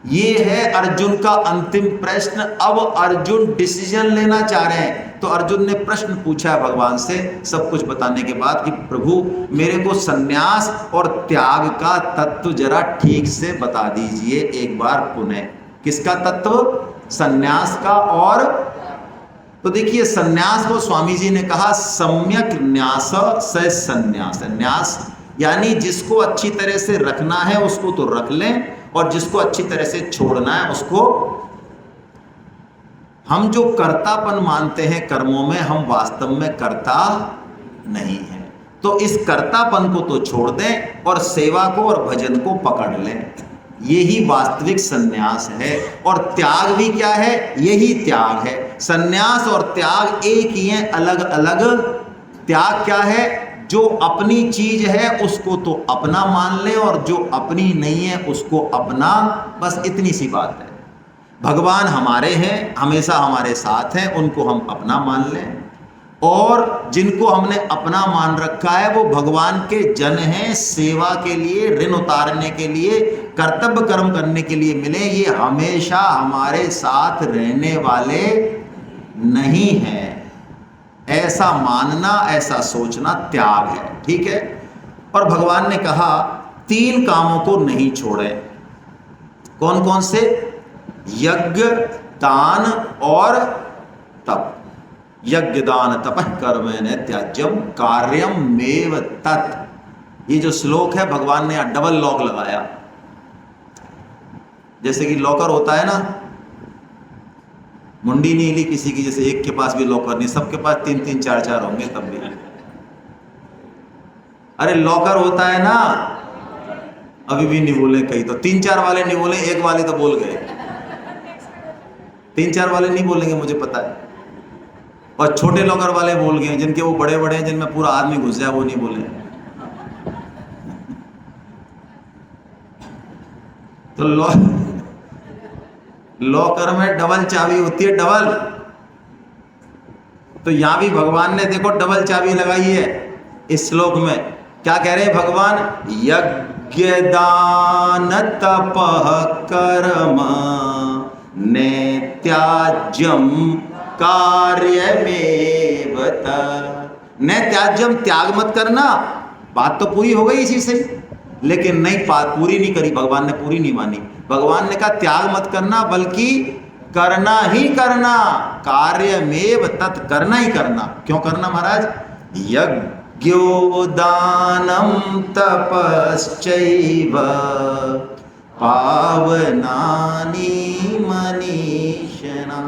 Speaker 1: ये है अर्जुन का अंतिम प्रश्न। अब अर्जुन डिसीजन लेना चाह रहे हैं। तो अर्जुन ने प्रश्न पूछा है भगवान से, सब कुछ बताने के बाद, कि प्रभु मेरे को सन्यास और त्याग का तत्व जरा ठीक से बता दीजिए एक बार पुनः। किसका तत्व? सन्यास का। और तो देखिए, सन्यास को स्वामी जी ने कहा सम्यक न्यास स सन्यास। न्यास यानी जिसको अच्छी तरह से रखना है उसको तो रख लें, और जिसको अच्छी तरह से छोड़ना है उसको। हम जो कर्तापन मानते हैं कर्मों में, हम वास्तव में कर्ता नहीं है। तो इस कर्तापन को तो छोड़ दें और सेवा को और भजन को पकड़ लें। यही वास्तविक सन्यास है। और त्याग भी क्या है? यही त्याग है। सन्यास और त्याग एक ही है, अलग अलग। त्याग क्या है? जो अपनी चीज है उसको तो अपना मान ले, और जो अपनी नहीं है उसको अपना। बस इतनी सी बात है। भगवान हमारे हैं, हमेशा हमारे साथ हैं, उनको हम अपना मान लें। और जिनको हमने अपना मान रखा है वो भगवान के जन हैं, सेवा के लिए, ऋण उतारने के लिए, कर्तव्य कर्म करने के लिए मिले। ये हमेशा हमारे साथ रहने वाले नहीं हैं। ऐसा मानना, ऐसा सोचना त्याग है। ठीक है। और भगवान ने कहा 3 कामों को नहीं छोड़े। कौन कौन से? यज्ञ, दान और तप। यज्ञ दान तपः कर्मेण त्याज्यम कार्यम मेव तत्। ये जो श्लोक है भगवान ने यहाँ डबल लॉक लगाया। जैसे कि लॉकर होता है ना, मुंडी नहीं ली किसी की, जैसे एक के पास भी लॉकर नहीं, सबके पास 3-3 4-4 होंगे तब भी। अरे लॉकर होता है ना, अभी भी नहीं बोले कहीं तो 3-4 वाले नहीं बोले, एक वाले तो बोल गए। 3-4 वाले नहीं बोलेंगे मुझे पता है, और छोटे लॉकर वाले बोल गए, जिनके वो बड़े बड़े हैं, जिनमें पूरा आदमी घुस जाए, वो नहीं बोले। तो लॉकर में डबल चाबी होती है, डबल। तो यहां भी भगवान ने देखो डबल चाबी लगाई है इस श्लोक में। क्या कह रहे हैं भगवान? यज्ञ दान तपः कर्म नैत्याज्यम कार्यमेव तत्। नैत्याज्यम, त्याग मत करना। बात तो पूरी हो गई इसी से, लेकिन नहीं, बात पूरी नहीं करी भगवान ने, पूरी नहीं मानी। भगवान ने कहा त्याग मत करना, बल्कि करना ही करना, कार्यमेव तत्, करना ही करना। क्यों करना महाराज? यज्ञो दानम तपश्चैव पावनानि मनीषिणा।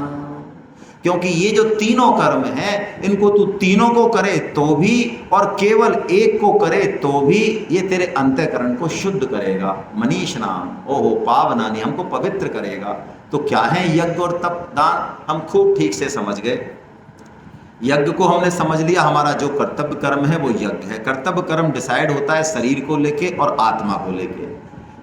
Speaker 1: क्योंकि ये जो तीनों कर्म हैं, इनको तू तीनों को करे तो भी और केवल एक को करे तो भी ये तेरे अंतःकरण को शुद्ध करेगा। मनीष नाम, ओहो पावनानि, हमको पवित्र करेगा। तो क्या है यज्ञ और तप दान? हम खूब ठीक से समझ गए। यज्ञ को हमने समझ लिया, हमारा जो कर्तव्य कर्म है वो यज्ञ है। कर्तव्य कर्म डिसाइड होता है शरीर को लेके और आत्मा को लेके।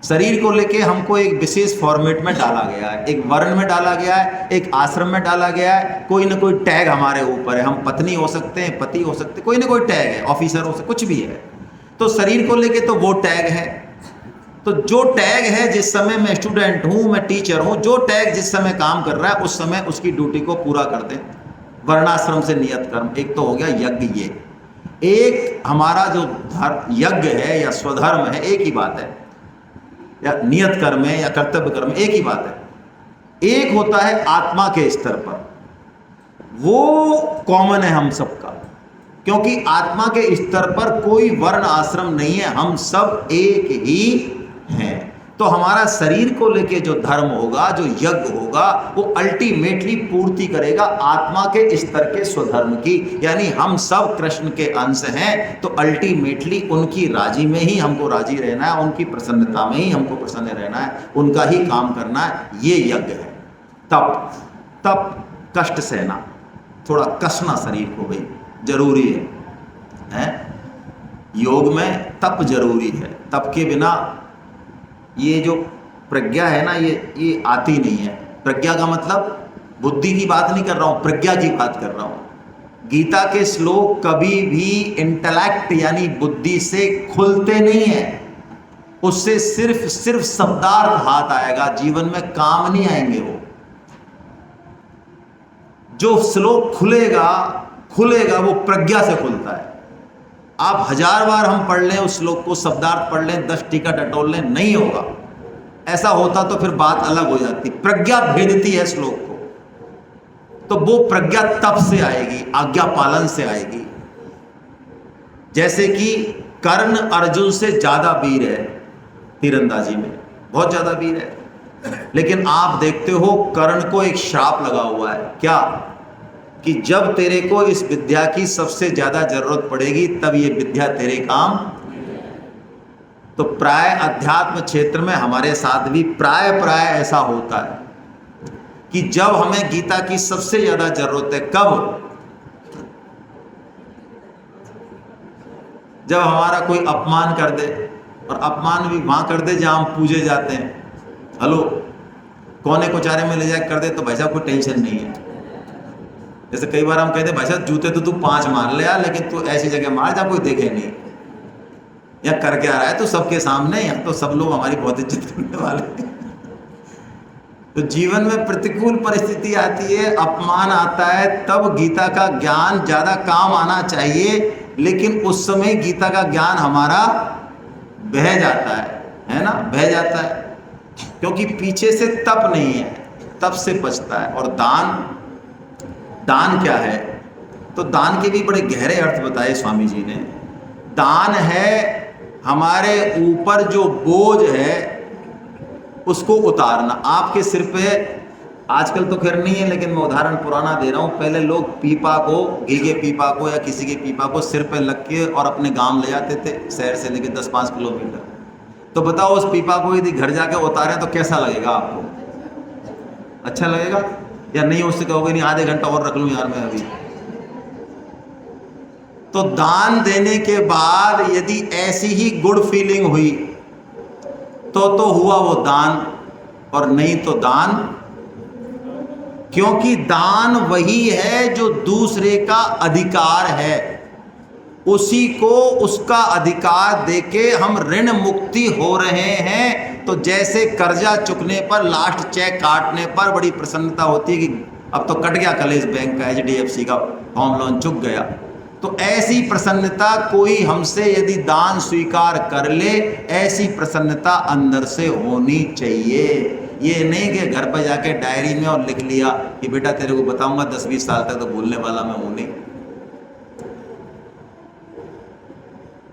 Speaker 1: शरीर को लेके हमको एक विशेष फॉर्मेट में डाला गया है, एक वर्ण में डाला गया है, एक आश्रम में डाला गया है। कोई ना कोई टैग हमारे ऊपर है, हम पत्नी हो सकते हैं, पति हो सकते हैं, कोई ना कोई टैग है, ऑफिसर हो सकते, कुछ भी है। तो शरीर को लेके तो वो टैग है। तो जो टैग है, जिस समय मैं स्टूडेंट हूँ, मैं टीचर हूँ, जो टैग जिस समय काम कर रहा है उस समय उसकी ड्यूटी को पूरा कर दें। वर्णाश्रम से नियत कर्म, एक तो हो गया यज्ञ। ये एक हमारा जो यज्ञ है या स्वधर्म है, एक ही बात है, या नियत कर्म है या कर्तव्य कर्म, एक ही बात है। एक होता है आत्मा के स्तर पर, वो कॉमन है हम सबका, क्योंकि आत्मा के स्तर पर कोई वर्ण आश्रम नहीं है, हम सब एक ही हैं। तो हमारा शरीर को लेके जो धर्म होगा, जो यज्ञ होगा, वो अल्टीमेटली पूर्ति करेगा आत्मा के स्तर के स्वधर्म की। यानी हम सब कृष्ण के अंश हैं, तो अल्टीमेटली उनकी राजी में ही हमको राजी रहना है, उनकी प्रसन्नता में ही हमको प्रसन्न रहना है, उनका ही काम करना है। ये यज्ञ है। तप, तप कष्ट सहना, थोड़ा कसना शरीर को भाई जरूरी है? योग में तप जरूरी है। तप के बिना ये जो प्रज्ञा है ना, ये आती नहीं है। प्रज्ञा का मतलब बुद्धि की बात नहीं कर रहा हूं, प्रज्ञा की बात कर रहा हूं। गीता के श्लोक कभी भी इंटेलेक्ट यानी बुद्धि से खुलते नहीं है। उससे सिर्फ शब्दार्थ हाथ आएगा, जीवन में काम नहीं आएंगे। वो जो श्लोक खुलेगा वो प्रज्ञा से खुलता है। आप 1000 बार हम पढ़ लें उस श्लोक को, शब्दार्थ पढ़ लें, 10 टीका टटोल लें, नहीं होगा। ऐसा होता तो फिर बात अलग हो जाती। प्रज्ञा भेदती है श्लोक को, तो वो प्रज्ञा तप से आएगी, आज्ञा पालन से आएगी। जैसे कि कर्ण अर्जुन से ज्यादा वीर है तीरंदाजी में, बहुत ज्यादा वीर है, लेकिन आप देखते हो कर्ण को एक श्राप लगा हुआ है। क्या? कि जब तेरे को इस विद्या की सबसे ज्यादा जरूरत पड़ेगी तब ये विद्या तेरे काम। तो प्राय अध्यात्म क्षेत्र में हमारे साथ भी प्राय ऐसा होता है कि जब हमें गीता की सबसे ज्यादा जरूरत है, कब? जब हमारा कोई अपमान कर दे, और अपमान भी वहां कर दे जहां हम पूजे जाते हैं। हेलो, कोने कोचारे में ले जाकर कर दे तो भाई साहब कोई टेंशन नहीं है। जैसे कई बार हम कहते हैं भाई साहब जूते तो तू 5 मार ले यार, लेकिन तू ऐसी जगह मार जहाँ कोई देखे नहीं, या करके आ रहा है तो सबके सामने, यहाँ तो सब लोग हमारी बहुत इज्जत करने वाले हैं। तो जीवन में प्रतिकूल परिस्थिति आती है, अपमान आता है, तब गीता का ज्ञान ज़्यादा काम आना चाहिए, लेकिन उस समय गीता का ज्ञान हमारा बह जाता है ना, बह जाता है, क्योंकि पीछे से तप नहीं है, तप से बचता है। और दान क्या है? तो दान के भी बड़े गहरे अर्थ बताए स्वामी जी ने। दान है हमारे ऊपर जो बोझ है उसको उतारना। आपके सिर पे, आजकल तो खैर नहीं है, लेकिन मैं उदाहरण पुराना दे रहा हूँ, पहले लोग पीपा को, घी के पीपा को या किसी के पीपा को सिर पे लग के और अपने गांव ले जाते थे, शहर से लेके 10-5 किलोमीटर। तो बताओ उस पीपा को यदि घर जाके उतारें तो कैसा लगेगा आपको? अच्छा लगेगा या नहीं? उससे कहोगे नहीं आधे घंटा और रख लूँ यार मैं अभी। तो दान देने के बाद यदि ऐसी ही गुड फीलिंग हुई तो हुआ वो दान, और नहीं तो दान, क्योंकि दान वही है जो दूसरे का अधिकार है, उसी को उसका अधिकार देके हम ऋण मुक्ति हो रहे हैं। तो जैसे कर्जा चुकने पर, लास्ट चेक काटने पर बड़ी प्रसन्नता होती है कि अब तो कट गया कलेश बैंक का, HDFC का होम लोन चुक गया, तो ऐसी प्रसन्नता कोई हमसे यदि दान स्वीकार कर ले, ऐसी प्रसन्नता अंदर से होनी चाहिए। ये नहीं कि घर पर जाके डायरी में और लिख लिया कि बेटा तेरे को बताऊंगा 10-20 साल तक, तो भूलने वाला मैं हूं नहीं।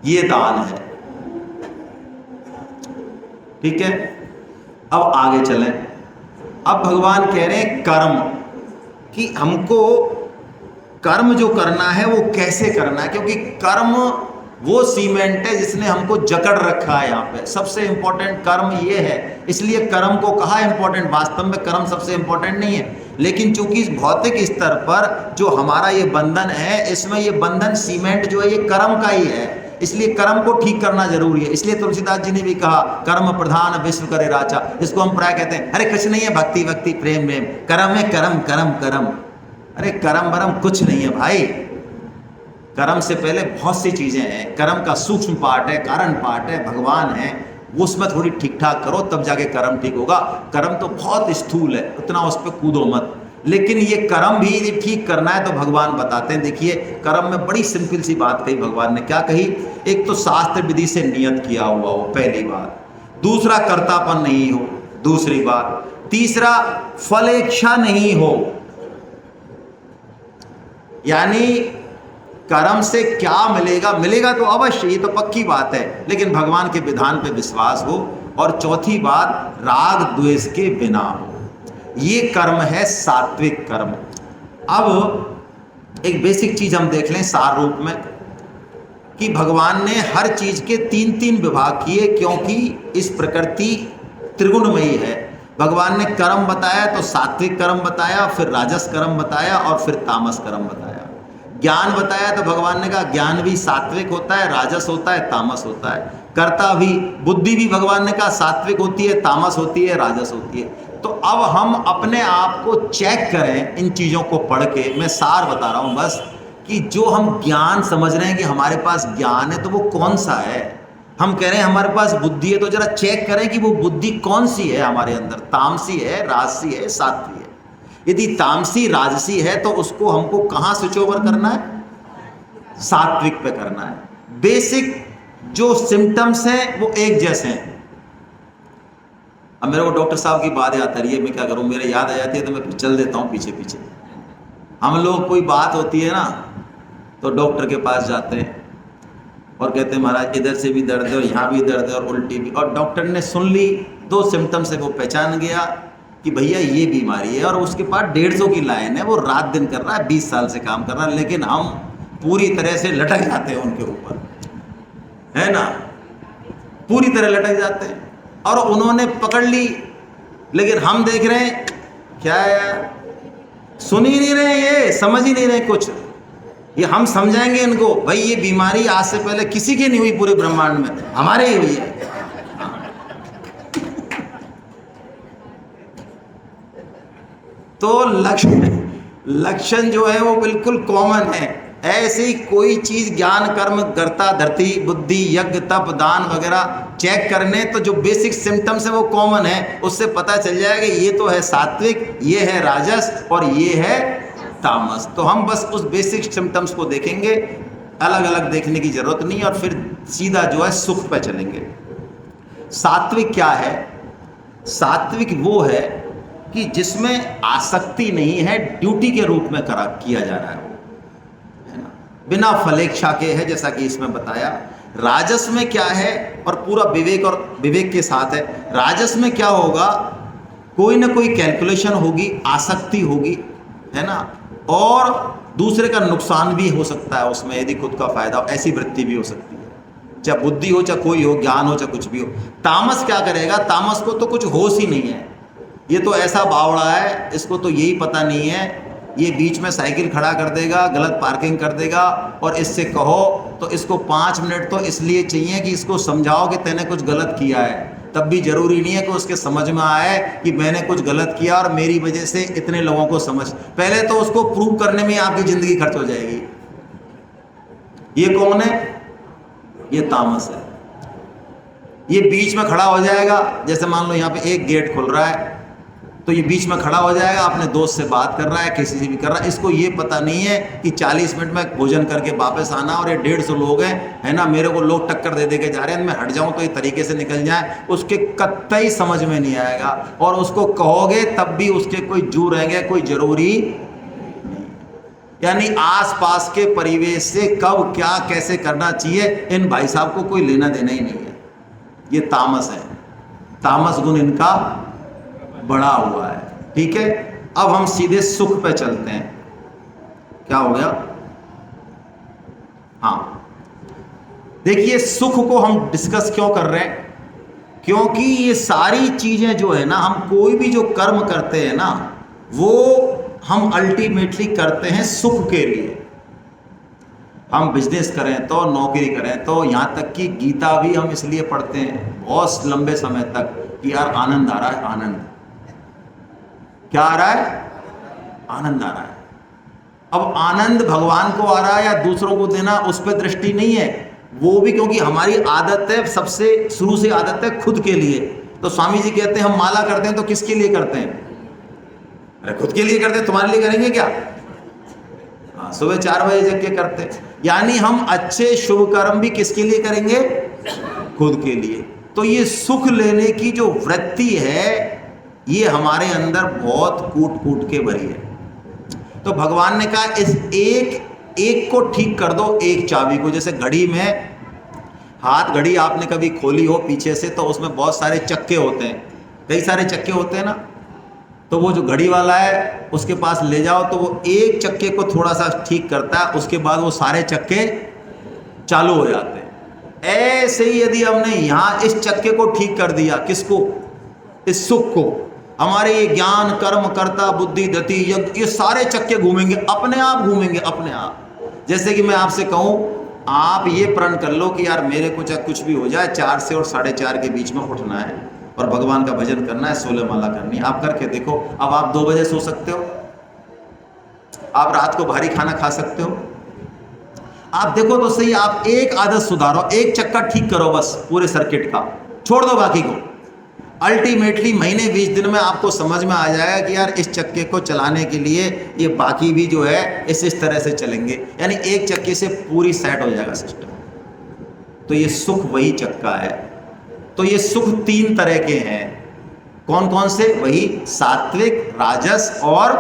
Speaker 1: ये दान है, ठीक है। अब आगे चलें। अब भगवान कह रहे हैं कर्म, कि हमको कर्म जो करना है वो कैसे करना है, क्योंकि कर्म वो सीमेंट है जिसने हमको जकड़ रखा है यहाँ पे। सबसे इंपॉर्टेंट कर्म ये है, इसलिए कर्म को कहा इंपॉर्टेंट। वास्तव में कर्म सबसे इंपॉर्टेंट नहीं है, लेकिन चूंकि इस भौतिक स्तर पर जो हमारा ये बंधन है, इसमें ये बंधन सीमेंट जो है ये कर्म का ही है, इसलिए कर्म को ठीक करना जरूरी है। इसलिए तुलसीदास जी ने भी कहा कर्म प्रधान विश्व करे राजा, जिसको हम प्राय कहते हैं अरे कुछ नहीं है भक्ति भक्ति प्रेम प्रेम, कर्म है कर्म कर्म कर्म। अरे कर्म वरम कुछ नहीं है भाई, कर्म से पहले बहुत सी चीजें हैं। कर्म का सूक्ष्म पार्ट है, कारण पार्ट है, भगवान है, वो उसमें थोड़ी ठीक ठाक करो तब जाके कर्म ठीक होगा। कर्म तो बहुत स्थूल है, उतना उस पर कूदो मत। लेकिन ये कर्म भी यदि ठीक करना है तो भगवान बताते हैं। देखिए कर्म में बड़ी सिंपल सी बात कही भगवान ने। क्या कही? एक तो शास्त्र विधि से नियत किया हुआ हो, पहली बात। दूसरा कर्तापन नहीं हो, दूसरी बात। तीसरा फलेच्छा नहीं हो, यानी कर्म से क्या मिलेगा, मिलेगा तो अवश्य, ये तो पक्की बात है, लेकिन भगवान के विधान पे विश्वास हो। और चौथी बात राग द्वेष के बिना हो। ये कर्म है सात्विक कर्म। अब एक बेसिक चीज हम देख लें सार रूप में, कि भगवान ने हर चीज के 3-3 विभाग किए, क्योंकि इस प्रकृति त्रिगुणमयी है। भगवान ने कर्म बताया तो सात्विक कर्म बताया, फिर राजस कर्म बताया और फिर तामस कर्म बताया। ज्ञान बताया तो भगवान ने कहा ज्ञान भी सात्विक होता है, राजस होता है, तामस होता है। कर्ता भी, बुद्धि भी भगवान ने कहा सात्विक होती है, तामस होती है, राजस होती है। तो अब हम अपने आप को चेक करें इन चीज़ों को पढ़ के। मैं सार बता रहा हूँ बस, कि जो हम ज्ञान समझ रहे हैं कि हमारे पास ज्ञान है, तो वो कौन सा है। हम कह रहे हैं हमारे पास बुद्धि है, तो जरा चेक करें कि वो बुद्धि कौन सी है हमारे अंदर, तामसी है, राजसी है, सात्विक है। यदि तामसी राजसी है तो उसको हमको कहाँ स्विच ओवर करना है? सात्विक पे करना है। बेसिक जो सिम्टम्स हैं वो एक जैसे हैं। अब मेरे को डॉक्टर साहब की बात याद आ रही है, मैं क्या करूं, मेरे याद आ जाती है तो मैं चल देता हूं पीछे पीछे। हम लोग कोई बात होती है ना तो डॉक्टर के पास जाते हैं और कहते हैं महाराज इधर से भी दर्द है और यहाँ भी दर्द है और उल्टी भी, और डॉक्टर ने सुन ली 2 सिम्टम से वो पहचान गया कि भैया ये बीमारी है, और उसके पास 150 की लाइन है, वो रात दिन कर रहा है, 20 साल से काम कर रहा है, लेकिन हम पूरी तरह से लटक जाते हैं उनके ऊपर, है ना, पूरी तरह लटक जाते हैं। और उन्होंने पकड़ ली, लेकिन हम देख रहे हैं क्या है यार, सुन ही नहीं रहे, ये समझ ही नहीं रहे कुछ। ये हम समझाएंगे इनको, भाई ये बीमारी आज से पहले किसी की नहीं हुई पूरे ब्रह्मांड में, हमारे ही हुई है। तो लक्षण जो है वो बिल्कुल कॉमन है, ऐसे ही कोई चीज ज्ञान कर्म कर्ता धरती बुद्धि यज्ञ तप दान वगैरह चेक करने तो जो बेसिक सिम्टम्स है वो कॉमन है, उससे पता चल जाएगा ये तो है सात्विक, ये है राजस और ये है तामस। तो हम बस उस बेसिक सिम्टम्स को देखेंगे, अलग अलग देखने की जरूरत नहीं, और फिर सीधा जो है सुख पे चलेंगे। सात्विक क्या है? सात्विक वो है कि जिसमें आसक्ति नहीं है, ड्यूटी के रूप में किया जा रहा है वो, है ना, बिना फलेच्छा के है, जैसा कि इसमें बताया। राजस में क्या है? और पूरा विवेक और विवेक के साथ है। राजस में क्या होगा? कोई ना कोई कैलकुलेशन होगी, आसक्ति होगी, है ना, और दूसरे का नुकसान भी हो सकता है उसमें, यदि खुद का फायदा हो, ऐसी वृत्ति भी हो सकती है, चाहे बुद्धि हो, चाहे कोई हो, ज्ञान हो, चाहे कुछ भी हो। तामस क्या करेगा? तामस को तो कुछ होश ही नहीं है, ये तो ऐसा बावड़ा है, इसको तो यही पता नहीं है, ये बीच में साइकिल खड़ा कर देगा, गलत पार्किंग कर देगा, और इससे कहो तो इसको 5 मिनट तो इसलिए चाहिए कि इसको समझाओ कि तैने कुछ गलत किया है, तब भी जरूरी नहीं है कि उसके समझ में आए कि मैंने कुछ गलत किया और मेरी वजह से इतने लोगों को समझ, पहले तो उसको प्रूव करने में आपकी जिंदगी खर्च हो जाएगी। ये कौन है? ये तामस है। ये बीच में खड़ा हो जाएगा, जैसे मान लो यहाँ पे एक गेट खुल रहा है, तो ये बीच में खड़ा हो जाएगा, अपने दोस्त से बात कर रहा है, किसी से भी कर रहा है, इसको ये पता नहीं है कि 40 मिनट में भोजन करके वापस आना, और ये 150 लोग हैं, है ना, मेरे को लोग टक्कर दे दे के जा रहे हैं, मैं हट जाऊं तो ये तरीके से निकल जाए, उसके कतई समझ में नहीं आएगा। और उसको कहोगे तब भी उसके कोई जू रहेंगे, कोई जरूरी नहीं। यानी आसपास के परिवेश से कब क्या कैसे करना चाहिए, इन भाई साहब को कोई लेना देना ही नहीं है। ये तामस है, तामस गुण इनका बड़ा हुआ है। ठीक है, अब हम सीधे सुख पे चलते हैं। क्या हो गया? हाँ, देखिए सुख को हम डिस्कस क्यों कर रहे हैं? क्योंकि ये सारी चीजें जो है ना, हम कोई भी जो कर्म करते हैं ना, वो हम अल्टीमेटली करते हैं सुख के लिए। हम बिजनेस करें तो, नौकरी करें तो, यहाँ तक कि गीता भी हम इसलिए पढ़ते हैं बहुत लंबे समय तक कि यार आनंद आ रहा है, आनंद। क्या आ रहा है? आनंद आ रहा है। अब आनंद भगवान को आ रहा है या दूसरों को देना, उस पर दृष्टि नहीं है, वो भी क्योंकि हमारी आदत है, सबसे शुरू से आदत है खुद के लिए। तो स्वामी जी कहते हैं हम माला करते हैं तो किसके लिए करते हैं? अरे खुद के लिए करते हैं, तुम्हारे लिए करेंगे क्या? हाँ, सुबह 4 बजे जग के करते हैं। यानी हम अच्छे शुभ कर्म भी किसके लिए करेंगे? खुद के लिए। तो ये सुख लेने की जो वृत्ति है, ये हमारे अंदर बहुत कूट कूट के भरी है। तो भगवान ने कहा इस एक को ठीक कर दो, एक चाबी को। जैसे घड़ी में, हाथ घड़ी आपने कभी खोली हो पीछे से, तो उसमें बहुत सारे चक्के होते हैं, कई सारे चक्के होते हैं ना, तो वो जो घड़ी वाला है उसके पास ले जाओ तो वो एक चक्के को थोड़ा सा ठीक करता है, उसके बाद वो सारे चक्के चालू हो जाते हैं। ऐसे ही यदि हमने यहाँ इस चक्के को ठीक कर दिया, किसको? इस सुख को, हमारे ये ज्ञान कर्म कर्ता बुद्धि धति यज्ञ, ये सारे चक्के घूमेंगे, अपने आप घूमेंगे, अपने आप। जैसे कि मैं आपसे कहूँ, आप ये प्रण कर लो कि यार मेरे को चाहे कुछ भी हो जाए, 4 से और 4:30 के बीच में उठना है और भगवान का भजन करना है, 16 माला करनी है। आप करके देखो, अब आप 2 बजे सो सकते हो, आप रात को भारी खाना खा सकते हो। आप देखो तो सही, आप एक आदत सुधारो, एक चक्का ठीक करो बस पूरे सर्किट का, छोड़ दो बाकी को। अल्टीमेटली महीने 20 दिन में आपको समझ में आ जाएगा कि यार इस चक्के को चलाने के लिए ये बाकी भी जो है इस तरह से चलेंगे, यानी एक चक्के से पूरी सेट हो जाएगा सिस्टम। तो ये सुख वही चक्का है। तो ये सुख 3 तरह के हैं। कौन कौन से? वही सात्विक, राजस और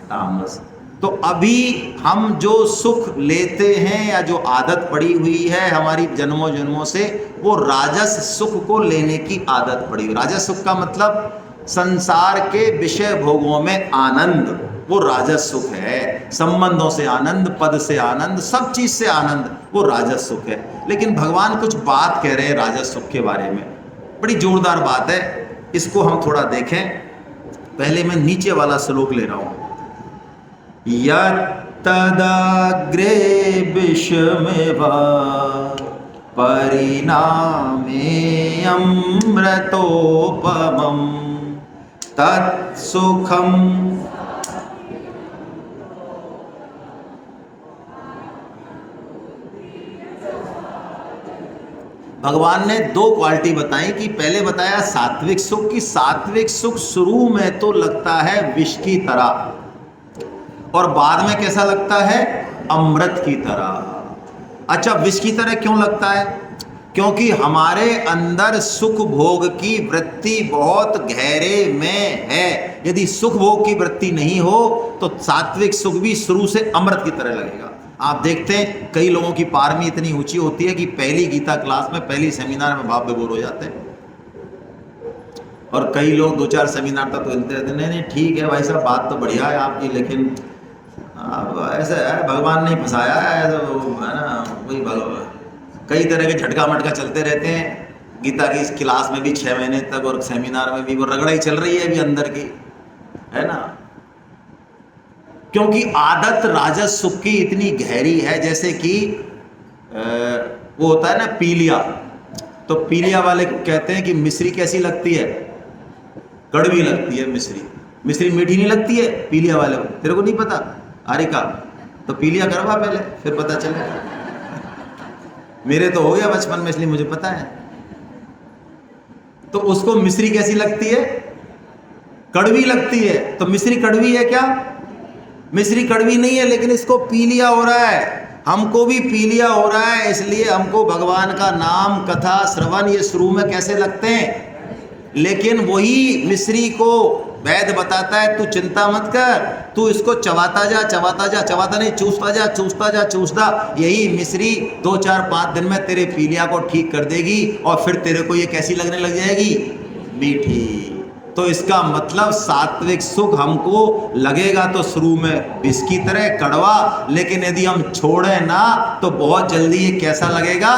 Speaker 1: तामस। तो अभी हम जो सुख लेते हैं या जो आदत पड़ी हुई है हमारी जन्मों जन्मों से, वो राजस सुख को लेने की आदत पड़ी हुई। राजस सुख का मतलब संसार के विषय भोगों में आनंद, वो राजस सुख है। संबंधों से आनंद, पद से आनंद, सब चीज से आनंद, वो राजस सुख है। लेकिन भगवान कुछ बात कह रहे हैं राजस सुख के बारे में, बड़ी जोरदार बात है, इसको हम थोड़ा देखें। पहले मैं नीचे वाला श्लोक ले रहा हूं। यत्तदग्रे विषमेवा परिणामे अमृतोपमं तत्सुखम्। भगवान ने दो क्वालिटी बताई कि पहले बताया सात्विक सुख की सात्विक सुख शुरू में तो लगता है विष की तरह और बाद में कैसा लगता है, अमृत की तरह। अच्छा, विष की तरह क्यों लगता है? क्योंकि हमारे अंदर सुख भोग की वृत्ति बहुत गहरे में है। यदि सुख भोग की वृत्ति नहीं हो तो सात्विक सुख भी शुरू से अमृत की तरह लगेगा। आप देखते हैं कई लोगों की पारमी इतनी ऊंची होती है कि पहली गीता क्लास में, पहली सेमिनार में भाव विभोर हो जाते हैं, और कई लोग 2-4 सेमिनार तक तो हिलते रहते हैं। नहीं ठीक है भाई साहब, बात तो बढ़िया है आपकी, लेकिन अब ऐसा है, भगवान ने फंसाया है, तो है ना, वही भगवान कई तरह के झटका मटका चलते रहते हैं। गीता की इस क्लास में भी 6 महीने तक और सेमिनार में भी वो रगड़ा ही चल रही है अभी अंदर की, है ना। क्योंकि आदत राजस सुख की इतनी गहरी है। जैसे कि वो होता है ना पीलिया, तो पीलिया वाले को कहते हैं कि मिश्री कैसी लगती है, कड़वी लगती है मिश्री। मिश्री मीठी नहीं लगती है पीलिया वाले को, तेरे को नहीं पता आरिका? तो पीलिया करवा पहले, फिर पता चलेगा। मेरे तो हो गया बचपन में, इसलिए मुझे पता है। तो उसको मिश्री कैसी लगती है, कड़वी लगती है। तो मिश्री कड़वी है क्या? मिश्री कड़वी नहीं है, लेकिन इसको पीलिया हो रहा है, हमको भी पीलिया हो रहा है। इसलिए हमको भगवान का नाम, कथा, श्रवण ये शुरू में कैसे लगते हैं, लेकिन वही मिश्री को वैद्य बताता है तू चिंता मत कर, तू इसको चबाता जा, चबाता जा, चबाता नहीं, चूसता जा, चूसता जा, चूसता। यही मिश्री 2, 4, 5 दिन में तेरे पीलिया को ठीक कर देगी और फिर तेरे को ये कैसी लगने लग जाएगी, मीठी। तो इसका मतलब सात्विक सुख हमको लगेगा तो शुरू में विष की तरह कड़वा, लेकिन यदि हम छोड़े ना तो बहुत जल्दी ये कैसा लगेगा,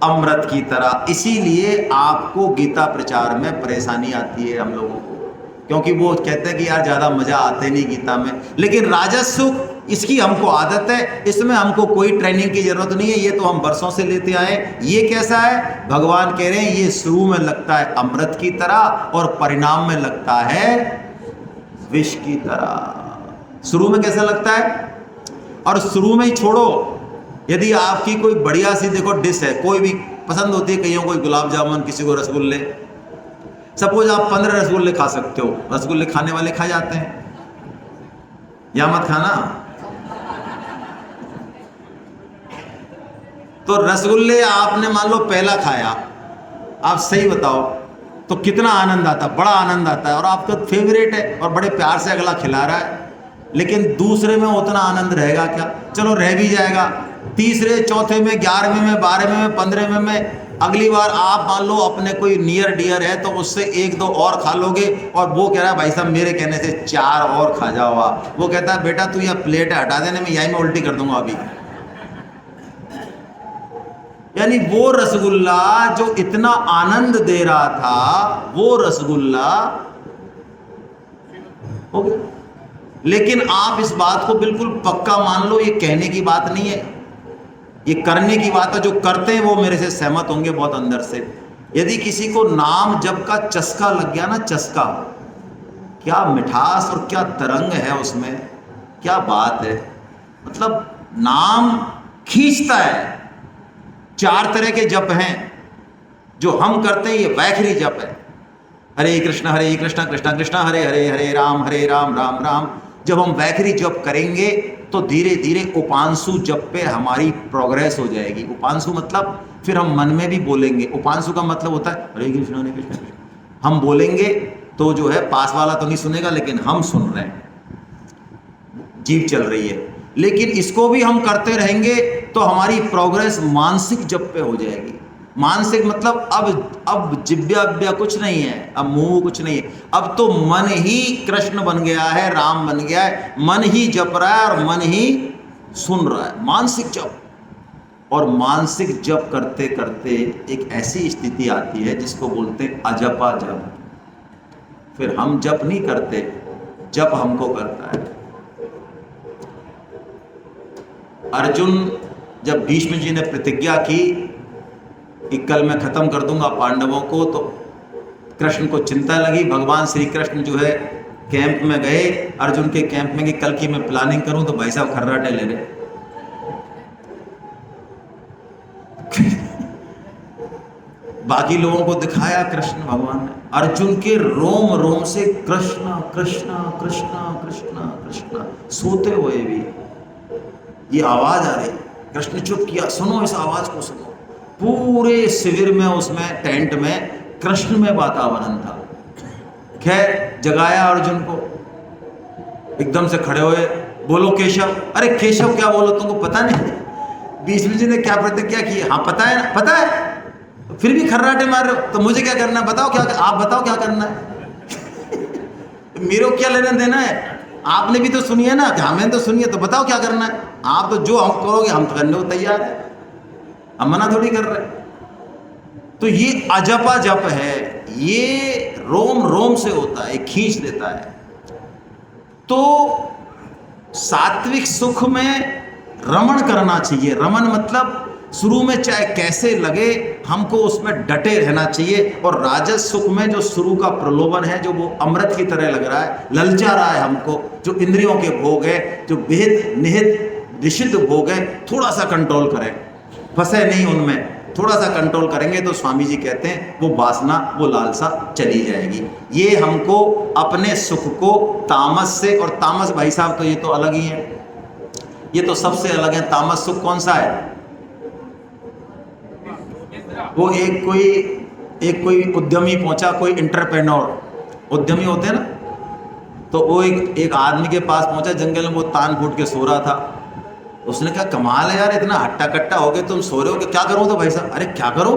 Speaker 1: अमृत की तरह। इसीलिए आपको गीता प्रचार में परेशानी आती है हम लोगों को, क्योंकि वो कहते हैं कि यार ज़्यादा मज़ा आते नहीं गीता में। लेकिन राजस सुख इसकी हमको आदत है, इसमें हमको कोई ट्रेनिंग की जरूरत नहीं है, ये तो हम बरसों से लेते आए। ये कैसा है, भगवान कह रहे हैं ये शुरू में लगता है अमृत की तरह और परिणाम में लगता है विष की तरह। शुरू में कैसा लगता है, और शुरू में ही छोड़ो। यदि आपकी कोई बढ़िया सी देखो डिश है, कोई भी पसंद होती है, कईयों को गुलाब जामुन, किसी को रसगुल्ले, सपोज आप 15 रसगुल्ले खा सकते हो, रसगुल्ले खाने वाले खा जाते हैं, या मत खाना। तो रसगुल्ले आपने मान लो पहला खाया, आप सही बताओ तो कितना आनंद आता, बड़ा आनंद आता है, और आपका फेवरेट है और बड़े प्यार से अगला खिला रहा है। लेकिन दूसरे में उतना आनंद रहेगा क्या? चलो रह भी जाएगा, तीसरे, चौथे में, 11वें में, 12वें में, 15वें में अगली बार आप मान लो अपने कोई नियर डियर है तो उससे 1-2 और खा लोगे, और वो कह रहा है भाई साहब मेरे कहने से 4 और खा जाओ आप। वो कहता है बेटा तू यह प्लेट है हटा देने में, यही मैं उल्टी कर दूंगा अभी। यानी वो रसगुल्ला जो इतना आनंद दे रहा था, वो रसगुल्ला हो गया। लेकिन आप इस बात को बिल्कुल पक्का मान लो, ये कहने की बात नहीं है, ये करने की बात है। जो करते हैं वो मेरे से सहमत होंगे बहुत अंदर से। यदि किसी को नाम जप का चस्का लग गया ना, चस्का, क्या मिठास और क्या तरंग है उसमें, क्या बात है। मतलब नाम खींचता है। 4 तरह के जप हैं जो हम करते हैं, ये वैखरी जप है। हरे कृष्णा कृष्णा कृष्णा हरे हरे, हरे राम राम राम। जब हम वैखरी जप करेंगे तो धीरे धीरे उपांशु जप पे हमारी प्रोग्रेस हो जाएगी। उपांशु मतलब फिर हम मन में भी बोलेंगे। उपांशु का मतलब होता है हरे कृष्णा कृष्णा। हम बोलेंगे तो जो है पास वाला तो नहीं सुनेगा, लेकिन हम सुन रहे हैं, जीभ चल रही है। लेकिन इसको भी हम करते रहेंगे तो हमारी प्रोग्रेस मानसिक जप पे हो जाएगी। मानसिक मतलब अब जिव्या कुछ नहीं है, अब मुंह कुछ नहीं है, अब तो मन ही कृष्ण बन गया है, राम बन गया है। मन ही जप रहा है और मन ही सुन रहा है, मानसिक जप। और मानसिक जप करते करते एक ऐसी स्थिति आती है जिसको बोलते हैं अजपा जप। फिर हम जप नहीं करते, जप हमको करता है। अर्जुन जब भीष्म जी ने प्रतिज्ञा की कि कल मैं खत्म कर दूंगा पांडवों को, तो कृष्ण को चिंता लगी। भगवान श्री कृष्ण जो है कैंप में गए, अर्जुन के कैंप में कि कल की मैं प्लानिंग करूं, तो भाई साहब खर्राटे ले रहे। बाकी लोगों को दिखाया कृष्ण भगवान ने, अर्जुन के रोम रोम से कृष्ण कृष्ण कृष्ण कृष्ण कृष्ण, सोते हुए भी ये आवाज आ रही। कृष्ण चुप किया, सुनो इस आवाज को सुनो। पूरे शिविर में, उसमें टेंट में कृष्ण में वातावरण था। खैर जगाया अर्जुन को, एकदम से खड़े हुए, बोलो केशव। अरे केशव क्या बोलो, तुमको पता नहीं? बीच ने क्या प्रतिज्ञा की? हाँ पता है ना, पता है, फिर भी खर्राटे मार रहे हो। तो मुझे क्या करना है बताओ, क्या आप बताओ क्या करना है? मेरे को क्या लेना देना है? आपने भी तो सुनी है ना, हमें तो सुनिए, तो बताओ क्या करना है? आप तो जो हम करोगे हम करने को तैयार है, हम मना थोड़ी कर रहे। तो ये अजपा जप है, ये रोम रोम से होता है, खींच देता है। तो सात्विक सुख में रमण करना चाहिए। रमन मतलब शुरू में चाहे कैसे लगे, हमको उसमें डटे रहना चाहिए। और राजस सुख में जो शुरू का प्रलोभन है, जो वो अमृत की तरह लग रहा है, ललचा रहा है हमको, जो इंद्रियों के भोग है, जो विहित निहित निषिद्ध भोग है, थोड़ा सा कंट्रोल करें, फंसे नहीं उनमें। थोड़ा सा कंट्रोल करेंगे तो स्वामी जी कहते हैं वो वासना, वो लालसा चली जाएगी। ये हमको अपने सुख को तामस से, और तामस भाई साहब तो ये तो अलग ही है, ये तो सबसे अलग है। तामस सुख कौन सा है? वो एक कोई उद्यमी पहुंचा, कोई इंटरप्रेन्योर, उद्यमी होते हैं ना, तो वो एक आदमी के पास पहुंचा जंगल में, वो तान फूट के सो रहा था। उसने कहा कमाल है यार, इतना हट्टा कट्टा हो गए, तुम सो रहे हो कि क्या करूं? तो भाई साहब, अरे क्या करो,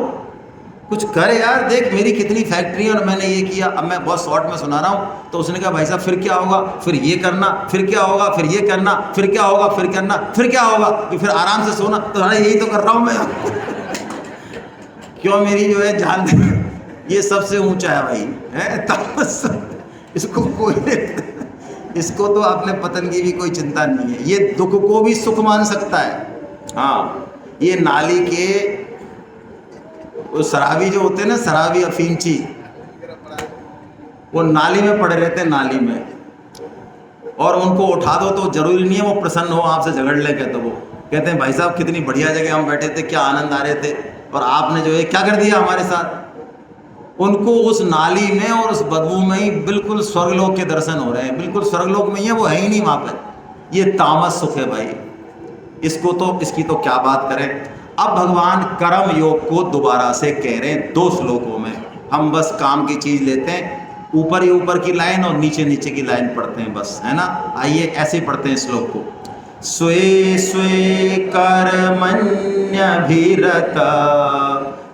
Speaker 1: कुछ कर यार, देख मेरी कितनी फैक्ट्री है और मैंने ये किया। अब मैं बहुत शॉर्ट में सुना रहा हूँ। तो उसने कहा भाई साहब फिर क्या होगा, फिर ये करना, फिर क्या होगा, फिर ये करना, फिर क्या होगा, फिर करना, फिर क्या होगा, फिर आराम से सोना। तो अरे यही तो कर रहा हूँ मैं। क्यों मेरी जो है जान, ये सबसे ऊंचा है भाई, है तामस। इसको कोई, इसको तो आपने पतन की भी कोई चिंता नहीं है। ये दुख को भी सुख मान सकता है। हाँ, ये नाली के वो शराबी जो होते हैं ना, शराबी अफीमची, वो नाली में पड़े रहते हैं, नाली में, और उनको उठा दो तो जरूरी नहीं है वो प्रसन्न हो, आपसे झगड़ ले के। तो वो कहते हैं भाई साहब कितनी बढ़िया जगह हम बैठे थे, क्या आनंद आ रहे थे, और आपने जो है क्या कर दिया हमारे साथ। उनको उस नाली में और उस बदबू में ही बिल्कुल स्वर्गलोक के दर्शन हो रहे हैं, बिल्कुल स्वर्गलोक में ही है, वो है ही नहीं वहाँ पर। ये तामस सुख है भाई, इसको तो, इसकी तो क्या बात करें। अब भगवान कर्म योग को दोबारा से कह रहे हैं 2 श्लोकों में। हम बस काम की चीज लेते हैं, ऊपर ही ऊपर की लाइन और नीचे नीचे की लाइन पढ़ते हैं बस, है ना। आइए ऐसे पढ़ते हैं श्लोक को। स्वे स्वे कर्मण्यभिरत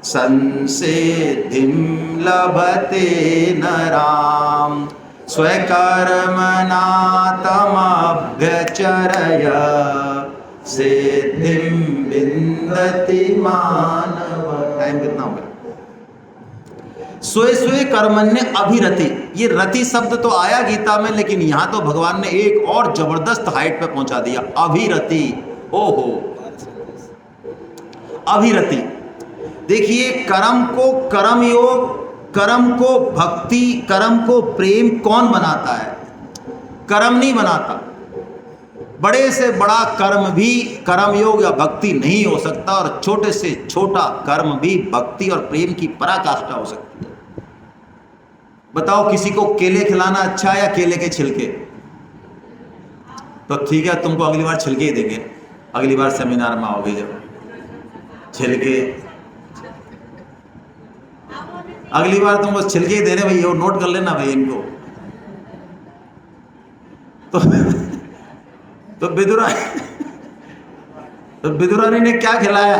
Speaker 1: संसिद्धिं लभते नराम स्वकर्मणा तमभ्यचरय सिद्धिं विन्दति मानव। टाइम कितना हो गया? स्वे स्वे कर्मण्य अभिरति, ये रति शब्द तो आया गीता में, लेकिन यहां तो भगवान ने एक और जबरदस्त हाइट पे पहुंचा दिया, अभिरति। ओहो, अभिरति। देखिए, कर्म को कर्म योग, कर्म को भक्ति, कर्म को प्रेम कौन बनाता है? कर्म नहीं बनाता। बड़े से बड़ा कर्म भी कर्म योग या भक्ति नहीं हो सकता, और छोटे से छोटा कर्म भी भक्ति और प्रेम की पराकाष्ठा हो सकती है। बताओ, किसी को केले खिलाना अच्छा है या केले के छिलके? तो ठीक है, तुमको अगली बार छिलके ही देंगे, अगली बार सेमिनार में आओगे जब, छिलके अगली बार तुमको छिलके ही दे रहे भाई, ये नोट कर लेना भाई इनको। तो विदुरानी ने क्या खिलाया?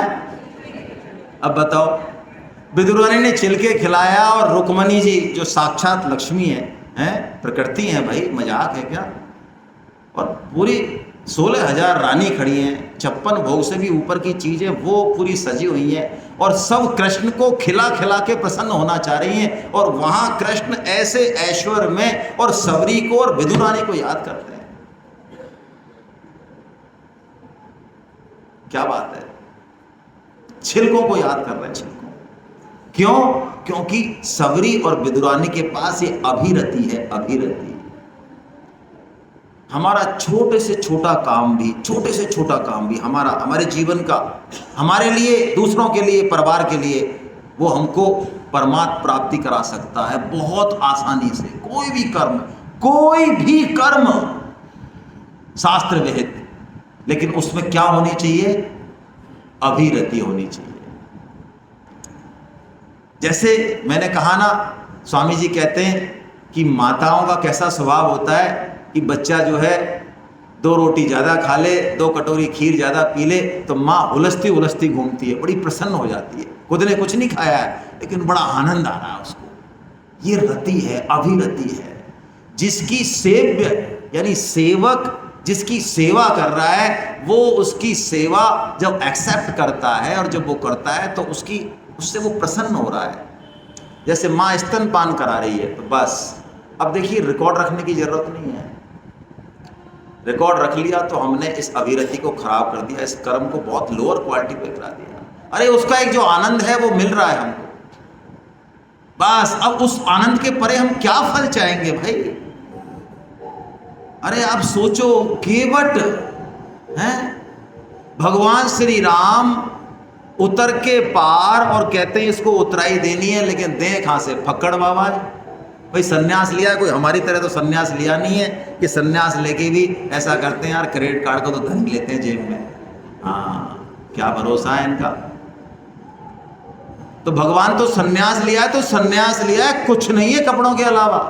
Speaker 1: अब बताओ, विदुरानी ने छिलके खिलाया, और रुक्मणी जी जो साक्षात लक्ष्मी है प्रकृति है भाई, मजाक है क्या। और पूरी 16,000 रानी खड़ी हैं, 56 भोग से भी ऊपर की चीजें वो पूरी सजी हुई हैं, और सब कृष्ण को खिला खिला के प्रसन्न होना चाह रही हैं। और वहां कृष्ण ऐसे ऐश्वर्य में और सबरी को और विदुरानी को याद करते हैं। क्या बात है, छिलकों को याद कर रहे हैं, छिलकों। क्यों? क्योंकि सबरी और विदुरानी के पास ये अभिरति है, अभिरति। हमारा छोटे से छोटा काम भी, छोटे से छोटा काम भी हमारे जीवन का, हमारे लिए, दूसरों के लिए, परिवार के लिए वो हमको परमात्म प्राप्ति करा सकता है बहुत आसानी से। कोई भी कर्म शास्त्र विहित, लेकिन उसमें क्या होनी चाहिए? अभिरति होनी चाहिए। जैसे मैंने कहा ना, स्वामी जी कहते हैं कि माताओं का कैसा स्वभाव होता है कि बच्चा जो है 2 रोटी ज़्यादा खा ले, 2 कटोरी खीर ज़्यादा पी ले तो माँ उलझती उलझती घूमती है, बड़ी प्रसन्न हो जाती है। खुद ने कुछ नहीं खाया है लेकिन बड़ा आनंद आ रहा है उसको। ये रति है, अभिरति है। जिसकी सेव्य यानी सेवक जिसकी सेवा कर रहा है, वो उसकी सेवा जब एक्सेप्ट करता है और जब वो करता है तो उससे वो प्रसन्न हो रहा है। जैसे माँ स्तनपान करा रही है तो बस, अब देखिए रिकॉर्ड रखने की जरूरत नहीं है। रिकॉर्ड रख लिया तो हमने इस अभिरति को खराब कर दिया, इस कर्म को बहुत लोअर क्वालिटी पे करा दिया। अरे उसका एक जो आनंद है वो मिल रहा है हमको, बस। अब उस आनंद के परे हम क्या फल चाहेंगे भाई? अरे आप सोचो, केवट हैं भगवान श्री राम उतर के पार और कहते हैं इसको उतराई देनी है, लेकिन दें कहां से? फक्कड़ बाबा है भाई। सन्यास लिया है कोई? हमारी तरह तो सन्यास लिया नहीं है कि सन्यास लेके भी ऐसा करते हैं यार, क्रेडिट कार्ड को तो धन लेते हैं जेब में। हाँ, क्या भरोसा है इनका। तो भगवान तो सन्यास लिया है, तो सन्यास लिया है, कुछ नहीं है कपड़ों के अलावा।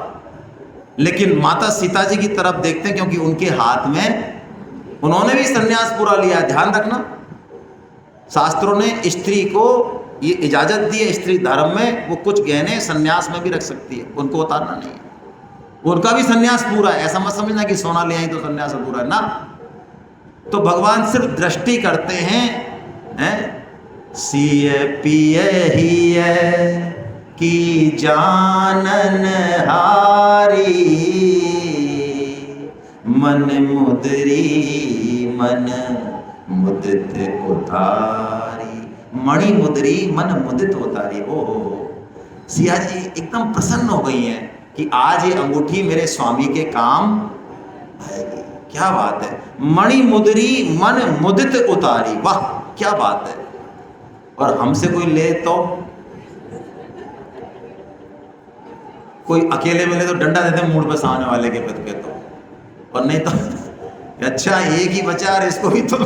Speaker 1: लेकिन माता सीता जी की तरफ देखते हैं क्योंकि उनके हाथ में उन्होंने भी सन्यास पूरा लिया। ध्यान रखना, शास्त्रों ने स्त्री को ये इजाजत दी है, स्त्री धर्म में वो कुछ गहने सन्यास में भी रख सकती है, उनको उतारना नहीं है। उनका भी सन्यास पूरा है। ऐसा मत समझना कि सोना ले आई तो सन्यास पूरा है ना। तो भगवान सिर्फ दृष्टि करते हैं, सिए पिए हिए की जानन हारी, मन मुदरी मन मुदित उतारी। मणि मुदरी मन मुदित उतारी। ओ सिया जी एकदम प्रसन्न हो गई हैं कि आज ये अंगूठी मेरे स्वामी के काम आएगी। क्या बात है, मणि मुदरी मन मुदित उतारी, वाह क्या बात है। और हमसे कोई ले तो, कोई अकेले मिले तो डंडा देते मूड पे सामने वाले के पद के तो, और नहीं तो अच्छा एक ही बचा और इसको भी तो।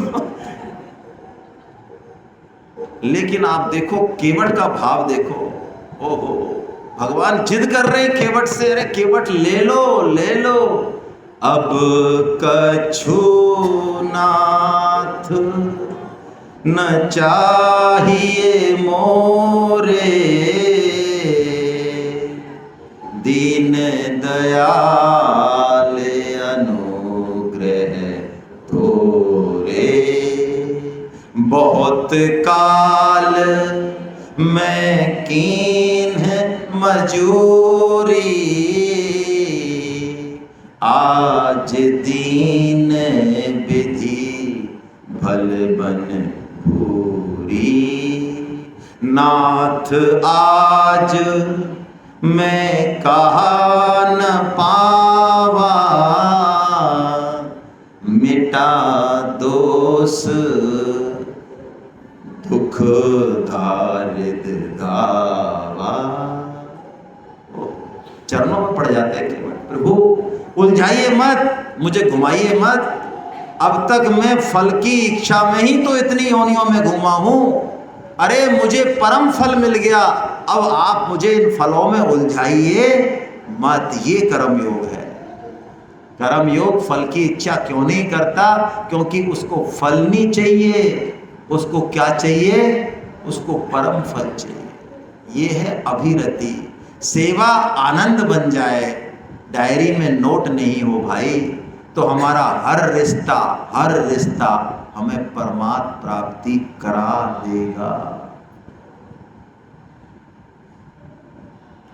Speaker 1: लेकिन आप देखो केवट का भाव देखो, ओहो भगवान जिद कर रहे हैं केवट से, अरे केवट ले लो अब कछु नाथ न चाहिए मोरे, दीन दयाल अनुग्रह तोरे। बहुत काल मैं कीन्ह मजूरी, आज दीन विधि भल बन भूरी। नाथ आज मैं कहा न पावा, मिटा दोष दुख दारिद गावा। चरणों में पड़ जाते हैं केवल, प्रभु उलझाइए मत, मुझे घुमाइए मत। अब तक मैं फल की इच्छा में ही तो इतनी योनियों में घूमा हूं, अरे मुझे परम फल मिल गया, अब आप मुझे इन फलों में उलझाइए मत। ये कर्म योग है। कर्म योग फल की इच्छा क्यों नहीं करता? क्योंकि उसको फल नहीं चाहिए, उसको क्या चाहिए? उसको परम फल चाहिए। ये है अभिरति। सेवा आनंद बन जाए, डायरी में नोट नहीं हो भाई, तो हमारा हर रिश्ता हमें परमात्म प्राप्ति करा देगा।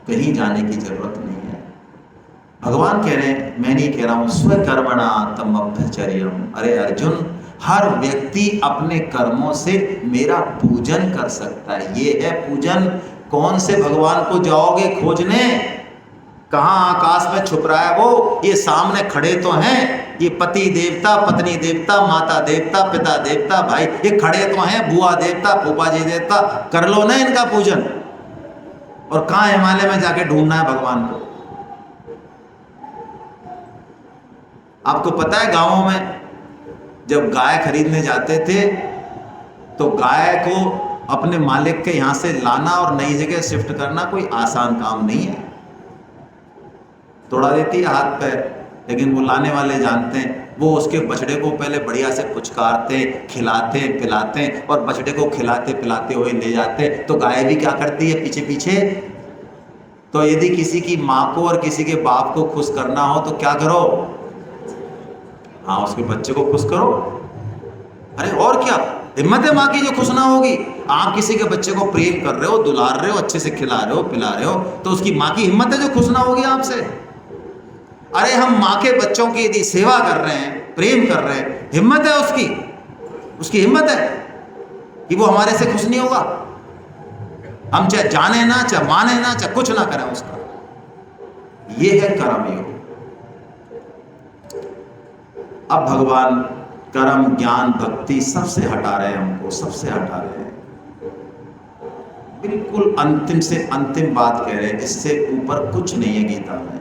Speaker 1: कहीं जाने की जरूरत नहीं है। भगवान कह रहे हैं, मैं नहीं कह रहा हूं, स्वकर्मणा तम अभ्यचर्यम। अरे अर्जुन, हर व्यक्ति अपने कर्मों से मेरा पूजन कर सकता है। ये है पूजन। कौन से भगवान को जाओगे खोजने? कहां आकाश में छुप रहा है वो? ये सामने खड़े तो हैं, ये पति देवता, पत्नी देवता, माता देवता, पिता देवता, भाई ये खड़े तो हैं, बुआ देवता, फूफा जी देवता। कर लो ना इनका पूजन। और कहां हिमालय में जाके ढूंढना है भगवान को। आपको पता है गांवों में जब गाय खरीदने जाते थे तो गाय को अपने मालिक के यहां से लाना और नई जगह शिफ्ट करना कोई आसान काम नहीं है। तोड़ा देती है हाथ पैर, लेकिन वो लाने वाले जानते हैं। वो उसके बछड़े को पहले बढ़िया से पुचकारते, खिलाते पिलाते और बछड़े को खिलाते पिलाते हुए ले जाते। तो गाय भी क्या करती है पीछे पीछे। तो यदि किसी की माँ को और किसी के बाप को खुश करना हो तो क्या करो, हाँ उसके बच्चे को खुश करो। अरे और क्या हिम्मत है माँ की जो खुश ना होगी। आप किसी के बच्चे को प्रेम कर रहे हो, दुलार रहे हो, अच्छे से खिला रहे हो पिला रहे हो, तो उसकी माँ की हिम्मत है जो खुश ना होगी आपसे। अरे हम माँ के बच्चों की यदि सेवा कर रहे हैं, प्रेम कर रहे हैं, हिम्मत है उसकी हिम्मत है कि वो हमारे से खुश नहीं होगा। हम चाहे जाने ना, चाहे माने ना, चाहे कुछ ना करें उसका। ये है कर्म योग। अब भगवान कर्म ज्ञान भक्ति सबसे हटा रहे हैं, हमको सबसे हटा रहे हैं। बिल्कुल अंतिम से अंतिम बात कह रहे हैं, इससे ऊपर कुछ नहीं है गीता में।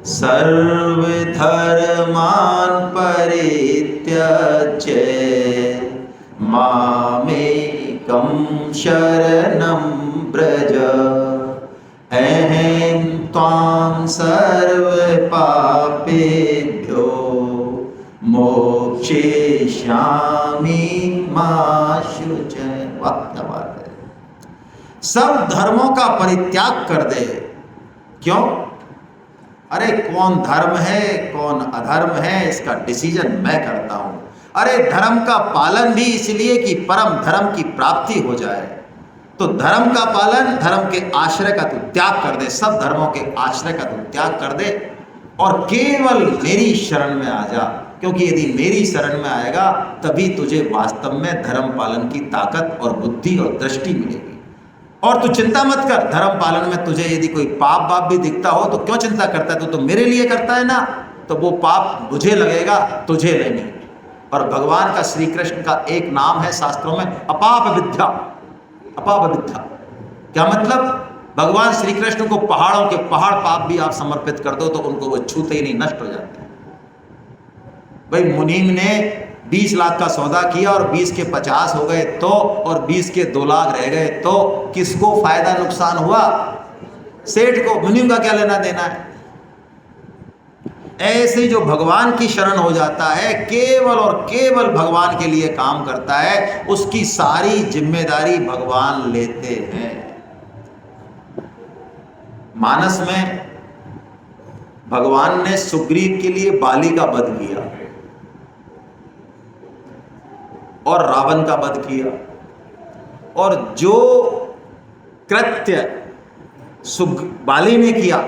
Speaker 1: सर्व धर्मान परित्यज्य मामेकं शरणं व्रज अहं त्वां सर्व पापेभ्यो मोक्षयिष्यामि मा शुचय। वाह क्या बात है। सब धर्मों का परित्याग कर दे। क्यों? अरे कौन धर्म है कौन अधर्म है इसका डिसीजन मैं करता हूं। अरे धर्म का पालन भी इसलिए कि परम धर्म की प्राप्ति हो जाए। तो धर्म का पालन, धर्म के आश्रय का तू त्याग कर दे, सब धर्मों के आश्रय का तू त्याग कर दे और केवल मेरी शरण में आ जा। क्योंकि यदि मेरी शरण में आएगा तभी तुझे वास्तव में धर्म पालन की ताकत और बुद्धि और दृष्टि मिलेगी। और तू चिंता मत कर, धर्म पालन में तुझे यदि कोई पाप भी दिखता हो तो क्यों चिंता करता है, तू तो मेरे लिए करता है ना, तो वो पाप मुझे लगेगा, तुझे नहीं। और भगवान का श्री कृष्ण का एक नाम है शास्त्रों में अपाप विद्या। अपाप विद्या क्या मतलब? भगवान श्री कृष्ण को पहाड़ों के पहाड़ पाप भी आप समर्पित कर दो तो उनको वो छूते ही नहीं, नष्ट हो जाते हैं। भाई मुनीम ने 20 लाख का सौदा किया और 20 के 50 हो गए तो, और 20 के 2 लाख रह गए तो किसको फायदा नुकसान हुआ? सेठ को। मुनीम का क्या लेना देना है? ऐसे जो भगवान की शरण हो जाता है, केवल और केवल भगवान के लिए काम करता है, उसकी सारी जिम्मेदारी भगवान लेते हैं। मानस में भगवान ने सुग्रीव के लिए बाली का वध किया और रावण का वध किया, और जो कृत्य बाली ने किया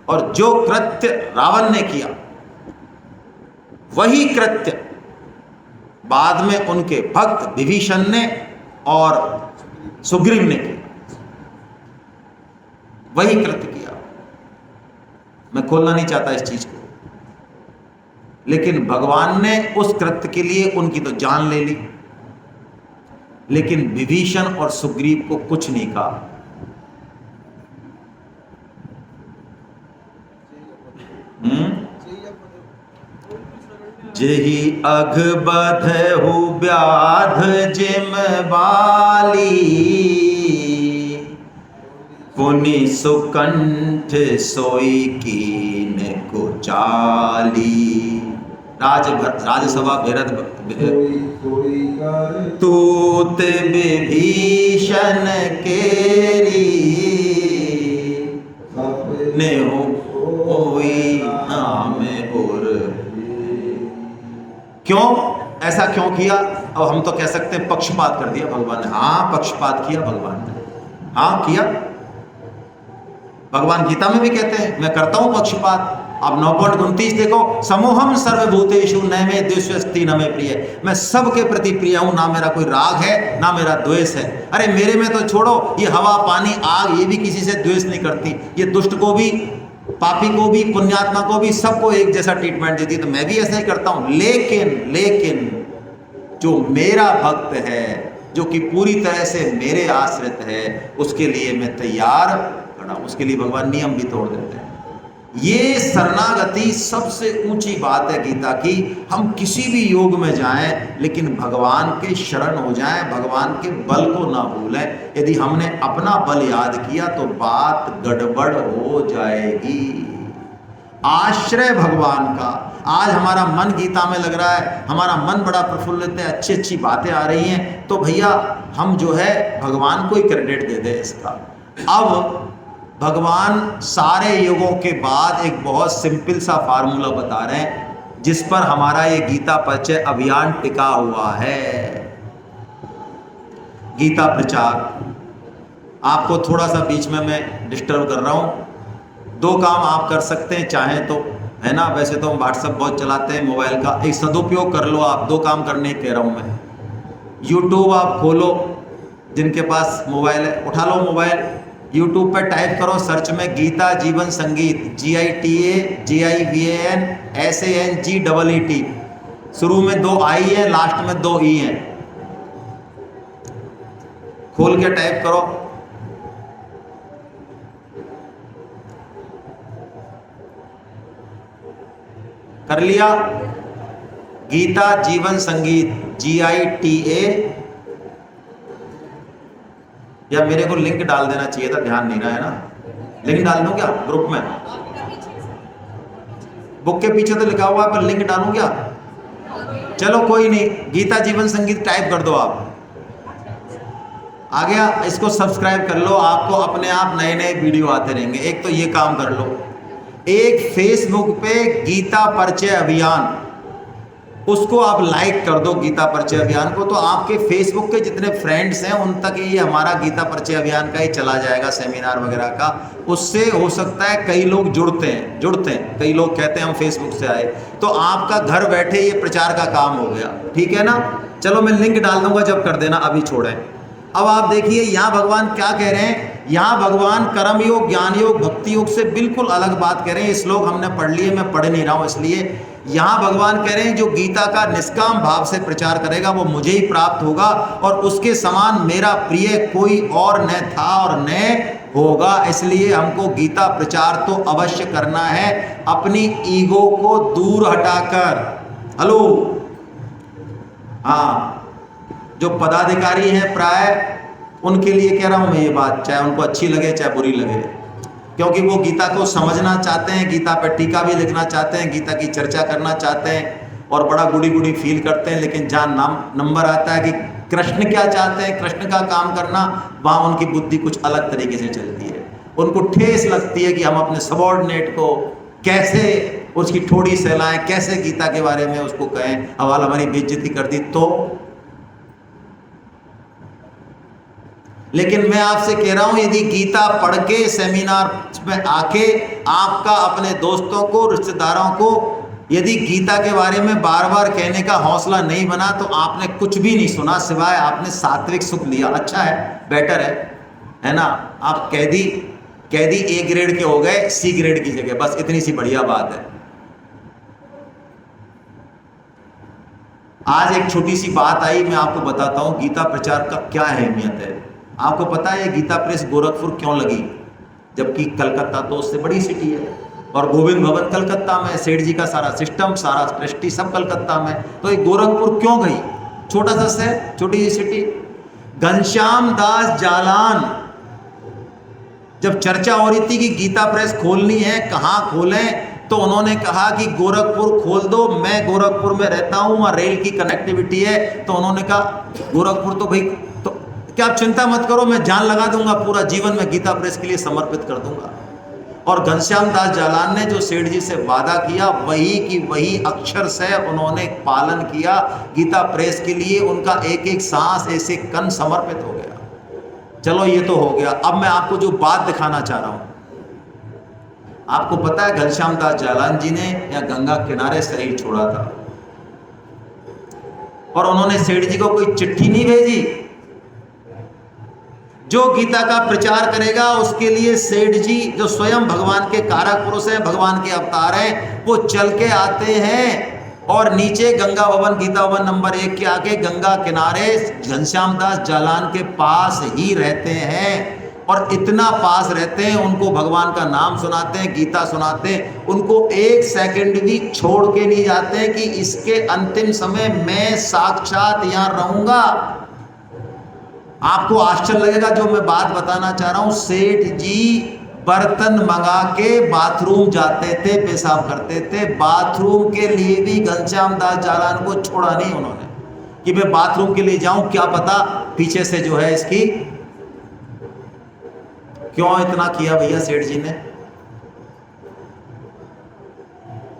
Speaker 1: और जो कृत्य रावण ने किया, वही कृत्य बाद में उनके भक्त विभीषण ने और सुग्रीव ने किया। वही कृत्य किया। मैं खोलना नहीं चाहता इस चीज को, लेकिन भगवान ने उस कृत्य के लिए उनकी तो जान ले ली, लेकिन विभीषण और सुग्रीव को कुछ नहीं कहा। जेहि अघ बधहु व्याध जिम बाली, पुनि सुकंठ सोई कीन को चाली। राजसभा भेरत तूत विभीषण केरी, ने हो कोई नाम और। क्यों ऐसा क्यों किया? अब हम तो कह सकते हैं पक्षपात कर दिया भगवान ने। हाँ पक्षपात किया भगवान ने, हाँ किया। भगवान गीता में भी कहते हैं मैं करता हूं पक्षपात। अब 9.29 देखो, समूहम सर्वभूतेषु न मे द्वेष्यस्ति न मे प्रिय। मैं सबके प्रति प्रिय हूं, ना मेरा कोई राग है ना मेरा द्वेष है। अरे मेरे में तो छोड़ो, ये हवा पानी आग ये भी किसी से द्वेष नहीं करती। ये दुष्ट को भी, पापी को भी, पुण्यात्मा को भी, सबको एक जैसा ट्रीटमेंट देती है। तो मैं भी ऐसा ही करता हूं। लेकिन जो मेरा भक्त है जो कि पूरी तरह से मेरे आश्रित है, उसके लिए मैं तैयार खड़ा हूं। उसके लिए भगवान नियम भी तोड़ देते हैं। ये शरणागति सबसे ऊंची बात है गीता की। हम किसी भी योग में जाएं, लेकिन भगवान के शरण हो जाएं, भगवान के बल को ना भूलें। यदि हमने अपना बल याद किया तो बात गड़बड़ हो जाएगी। आश्रय भगवान का। आज हमारा मन गीता में लग रहा है, हमारा मन बड़ा प्रफुल्लित है, अच्छी अच्छी बातें आ रही हैं, तो भैया हम जो है भगवान को ही क्रेडिट दे दें इसका। अब भगवान सारे युगों के बाद एक बहुत सिंपल सा फार्मूला बता रहे हैं, जिस पर हमारा ये गीता परिचय अभियान टिका हुआ है। गीता प्रचार। आपको थोड़ा सा बीच में मैं डिस्टर्ब कर रहा हूं। दो काम आप कर सकते हैं चाहें तो, है ना। वैसे तो हम व्हाट्सएप बहुत चलाते हैं मोबाइल का, एक सदुपयोग कर लो आप। दो काम करने कह रहा हूं मैं। यूट्यूब आप खोलो, जिनके पास मोबाइल है उठा लो मोबाइल, यूट्यूब पर टाइप करो सर्च में गीता जीवन संगीत, GITAJIVANSANGEET। शुरू में 2 आई है, लास्ट में 2 ई हैं। खोल के टाइप करो। कर लिया? गीता जीवन संगीत, GITA, या मेरे को लिंक डाल देना चाहिए था, ध्यान नहीं रहा है ना। लिंक डाल दूं क्या ग्रुप में? बुक के पीछे तो लिखा हुआ है, पर लिंक डालूं क्या? चलो कोई नहीं, गीता जीवन संगीत टाइप कर दो आप। आ गया? इसको सब्सक्राइब कर लो, आपको अपने आप नए नए वीडियो आते रहेंगे। एक तो ये काम कर लो। एक फेसबुक पे गीता परिचय अभियान, उसको आप लाइक कर दो गीता परिचय अभियान को, तो आपके फेसबुक के जितने फ्रेंड्स हैं उन तक ये हमारा गीता परिचय अभियान का ही चला जाएगा, सेमिनार वगैरह का। उससे हो सकता है कई लोग जुड़ते हैं। कई लोग कहते हैं हम फेसबुक से आए, तो आपका घर बैठे ये प्रचार का काम हो गया। ठीक है ना? चलो मैं लिंक डाल दूंगा, जब कर देना, अभी छोड़ें। अब आप देखिए यहाँ भगवान क्या कह रहे हैं। यहाँ भगवान कर्म योग, ज्ञान योग, भक्ति योग से बिल्कुल अलग बात कह रहे हैं। ये श्लोक हमने पढ़ लिए, मैं पढ़ नहीं रहा हूँ इसलिए। यहाँ भगवान कह रहे हैं जो गीता का निष्काम भाव से प्रचार करेगा वो मुझे ही प्राप्त होगा, और उसके समान मेरा प्रिय कोई और न था और न होगा। इसलिए हमको गीता प्रचार तो अवश्य करना है, अपनी ईगो को दूर हटाकर। हेलो, हाँ, जो पदाधिकारी हैं प्राय उनके लिए कह रहा हूं मैं ये बात, चाहे उनको अच्छी लगे चाहे बुरी लगे, क्योंकि वो गीता को समझना चाहते हैं, गीता पर टीका भी लिखना चाहते हैं, गीता की चर्चा करना चाहते हैं और बड़ा गुड़ी गुड़ी फील करते हैं। लेकिन जहाँ नंबर आता है कि कृष्ण क्या चाहते हैं, कृष्ण का काम करना, वहाँ उनकी बुद्धि कुछ अलग तरीके से चलती है। उनको ठेस लगती है कि हम अपने सबॉर्डिनेट को कैसे उसकी ठोड़ी सहलाएं, कैसे गीता के बारे में उसको कहें, हवाल हमारी बेइज्जती कर दी तो। लेकिन मैं आपसे कह रहा हूं, यदि गीता पढ़ के सेमिनार में आके आपका अपने दोस्तों को, रिश्तेदारों को यदि गीता के बारे में बार बार कहने का हौसला नहीं बना, तो आपने कुछ भी नहीं सुना, सिवाय आपने सात्विक सुख लिया। अच्छा है, बेटर है ना। आप कैदी ए ग्रेड के हो गए सी ग्रेड की जगह, बस इतनी सी बढ़िया बात है। आज एक छोटी सी बात आई, मैं आपको बताता हूं गीता प्रचार का क्या अहमियत है। आपको पता है गीता प्रेस गोरखपुर क्यों लगी, जबकि कलकत्ता तो उससे बड़ी सिटी है, और गोविंद भवन कलकत्ता में, सेठ जी का सारा सिस्टम, सारा ट्रस्टी सब कलकत्ता में, तो ये गोरखपुर क्यों गई? छोटा सा शहर, छोटी सी सिटी। घनश्याम दास जालान, जब चर्चा हो रही थी कि गीता प्रेस खोलनी है, कहाँ खोलें, तो उन्होंने कहा कि गोरखपुर खोल दो। मैं गोरखपुर में रहता हूँ, वहाँ रेल की कनेक्टिविटी है, तो उन्होंने कहा गोरखपुर तो भाई, तो क्या आप चिंता मत करो, मैं जान लगा दूंगा, पूरा जीवन में गीता प्रेस के लिए समर्पित कर दूंगा। और घनश्याम दास जालान ने जो सेठ जी से वादा किया, वही की वही अक्षर से उन्होंने पालन किया। गीता प्रेस के लिए उनका एक एक सांस, ऐसे कण समर्पित हो गया। चलो ये तो हो गया। अब मैं आपको जो बात दिखाना चाह रहा हूं, आपको पता है घनश्याम दास जालान जी ने या गंगा किनारे शरीर छोड़ा था, और उन्होंने सेठ जी को कोई चिट्ठी नहीं भेजी। जो गीता का प्रचार करेगा उसके लिए सेठ जी, जो स्वयं भगवान के कारक पुरुष हैं, भगवान के अवतार हैं, वो चल के आते हैं और नीचे गंगा भवन गीता भवन नंबर 1 के आगे गंगा किनारे घनश्याम दास जालान के पास ही रहते हैं। और इतना पास रहते हैं, उनको भगवान का नाम सुनाते हैं, गीता सुनाते हैं, उनको एक सेकंड भी छोड़ के नहीं जाते हैं कि इसके अंतिम समय मैं साक्षात यहाँ रहूंगा। आपको आश्चर्य लगेगा जो मैं बात बताना चाह रहा हूं। सेठ जी बर्तन मंगा के बाथरूम जाते थे, पेशाब करते थे। बाथरूम के लिए भी घनश्याम दास जालान को छोड़ा नहीं उन्होंने कि मैं बाथरूम के लिए जाऊं, क्या पता पीछे से जो है इसकी। क्यों इतना किया भैया सेठ जी ने,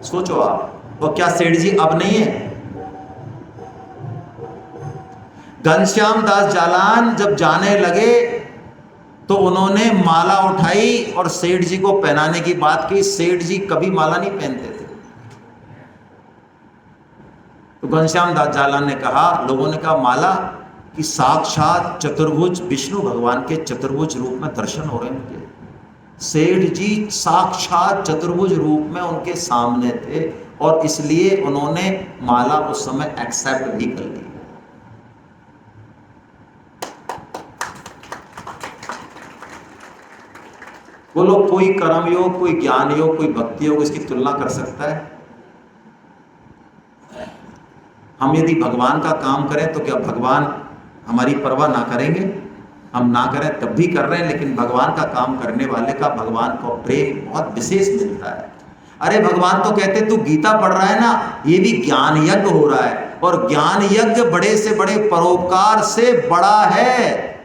Speaker 1: सोचो आप। और क्या सेठ जी अब नहीं है? घनश्याम दास जालान जब जाने लगे तो उन्होंने माला उठाई और सेठ जी को पहनाने की बात की। सेठ जी कभी माला नहीं पहनते थे। तो घनश्याम दास जालान ने कहा, लोगों ने कहा माला कि साक्षात चतुर्भुज विष्णु भगवान के चतुर्भुज रूप में दर्शन हो रहे हैं मुझे। सेठ जी साक्षात चतुर्भुज रूप में उनके सामने थे और इसलिए उन्होंने माला उस समय एक्सेप्ट भी कर ली। बोलो कोई कर्म योग, कोई ज्ञान योग, कोई भक्ति योग इसकी तुलना कर सकता है? हम यदि भगवान का काम करें तो क्या भगवान हमारी परवाह ना करेंगे? हम ना करें तब भी कर रहे हैं, लेकिन भगवान का काम करने वाले का भगवान को प्रेम बहुत विशेष मिलता है। अरे भगवान तो कहते तू गीता पढ़ रहा है ना, ये भी ज्ञान यज्ञ हो रहा है, और ज्ञान यज्ञ बड़े से बड़े परोपकार से बड़ा है।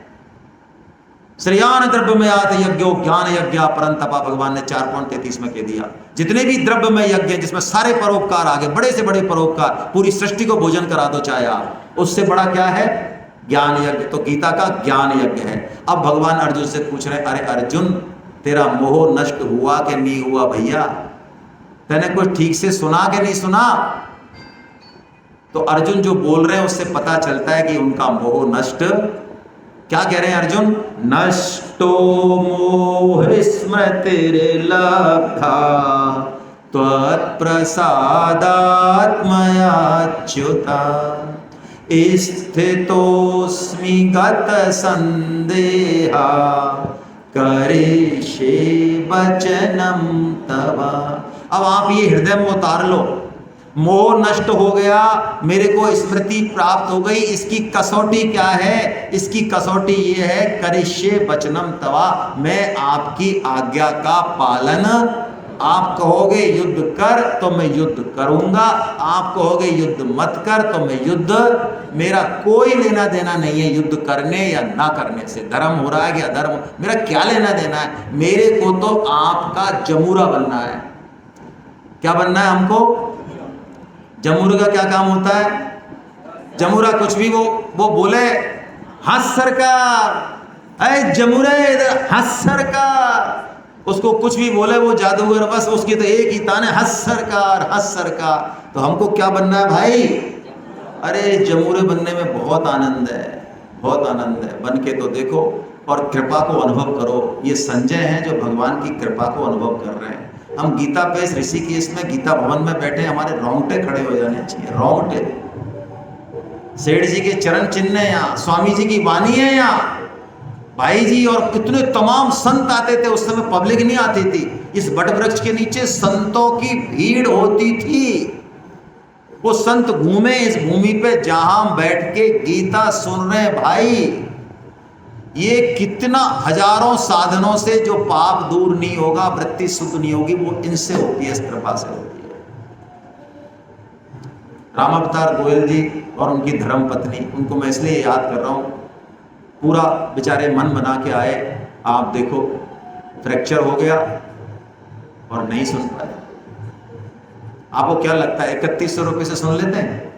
Speaker 1: श्रेयान द्रव्यमयात यज्ञो ज्ञान यज्ञ परंतपा, भगवान ने 4.33 में कह दिया। जितने भी द्रव्यमय यज्ञ हैं जिसमें सारे परोपकार आगे, बड़े से बड़े परोपकार, पूरी सृष्टि को भोजन करा दो चाहे आप, उससे बड़ा क्या है? ज्ञान यज्ञ। तो गीता का ज्ञान यज्ञ है। अब भगवान अर्जुन से पूछ रहे, अरे अर्जुन तेरा मोह नष्ट हुआ कि नहीं हुआ भैया? तूने कुछ ठीक से सुना कि नहीं सुना? तो अर्जुन जो बोल रहे हैं उससे पता चलता है कि उनका मोह नष्ट। क्या कह रहे हैं अर्जुन? नष्टो मोह स्मृतिर्लब्धा त्वत्प्रसादात् मयाच्युता स्थितोऽस्मि गतसन्देहा करिष्ये वचनं तव। अब आप ये हृदय में उतार लो, मोह नष्ट हो गया, मेरे को स्मृति प्राप्त हो गई। इसकी कसौटी क्या है? इसकी कसौटी ये है, करिष्ये वचनम तवा, मैं आपकी आज्ञा का पालन। आप कहोगे युद्ध कर तो मैं युद्ध करूंगा, आप कहोगे युद्ध मत कर तो मैं युद्ध, मेरा कोई लेना देना नहीं है युद्ध करने या ना करने से। धर्म हो रहा है कि अधर्म, मेरा क्या लेना देना है? मेरे को तो आपका जमूरा बनना है। क्या बनना है हमको? जमूरे का क्या काम होता है? जमूरा कुछ भी वो बोले, हंस सरकार, अरे जमूरे इधर हंस सरकार, उसको कुछ भी बोले वो जादूगर, बस उसकी तो एक ही तान है, हंस सरकार हंस सरकार। तो हमको क्या बनना है भाई? अरे जमूरे बनने में बहुत आनंद है, बहुत आनंद है। बन के तो देखो और कृपा को अनुभव करो। ये संजय हैं जो भगवान की कृपा को अनुभव कर रहे हैं। हम गीता पे ऋषिकेश में गीता भवन में बैठे, हमारे रोंगटे खड़े हो जाने चाहिए, रोंगटे। सेठ जी के चरण चिन्ह है यहाँ, स्वामी जी की वाणी है यहाँ, भाई जी, और कितने तमाम संत आते थे। उस समय पब्लिक नहीं आती थी। इस बट वृक्ष के नीचे संतों की भीड़ होती थी। वो संत घूमे इस भूमि पे जहां बैठ के गीता सुन रहे भाई। ये कितना हजारों साधनों से जो पाप दूर नहीं होगा, वृत्ति शुद्ध नहीं होगी, वो इनसे होती है, इस कृपा से होती है। राम अवतार गोयल जी और उनकी धर्म पत्नी, उनको मैं इसलिए याद कर रहा हूं, पूरा बेचारे मन बना के आए। आप देखो फ्रैक्चर हो गया और नहीं सुन पाए। आपको क्या लगता है 3100 रुपये से सुन लेते हैं?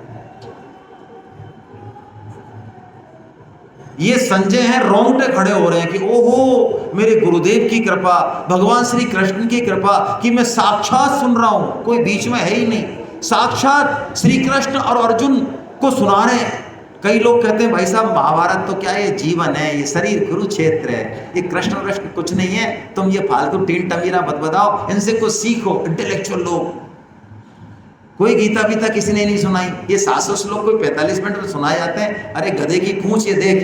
Speaker 1: ये संजय हैं, रोंगटे खड़े हो रहे हैं कि ओहो मेरे गुरुदेव की कृपा, भगवान श्री कृष्ण की कृपा कि मैं साक्षात सुन रहा हूं, कोई बीच में है ही नहीं। साक्षात श्री कृष्ण और अर्जुन को सुना रहे हैं। कई लोग कहते हैं भाई साहब महाभारत तो क्या है, ये जीवन है, ये शरीर कुरुक्षेत्र है, ये कृष्ण कृष्ण कुछ नहीं है, तुम ये फालतू टीन टमीरा मत बताओ, इनसे कुछ सीखो। इंटेलेक्चुअल लोग कोई गीता बीता किसी ने नहीं सुनाई। ये 700 श्लोक कोई 45 मिनट में सुनाए जाते हैं। अरे गधे की पूंछ, ये देख,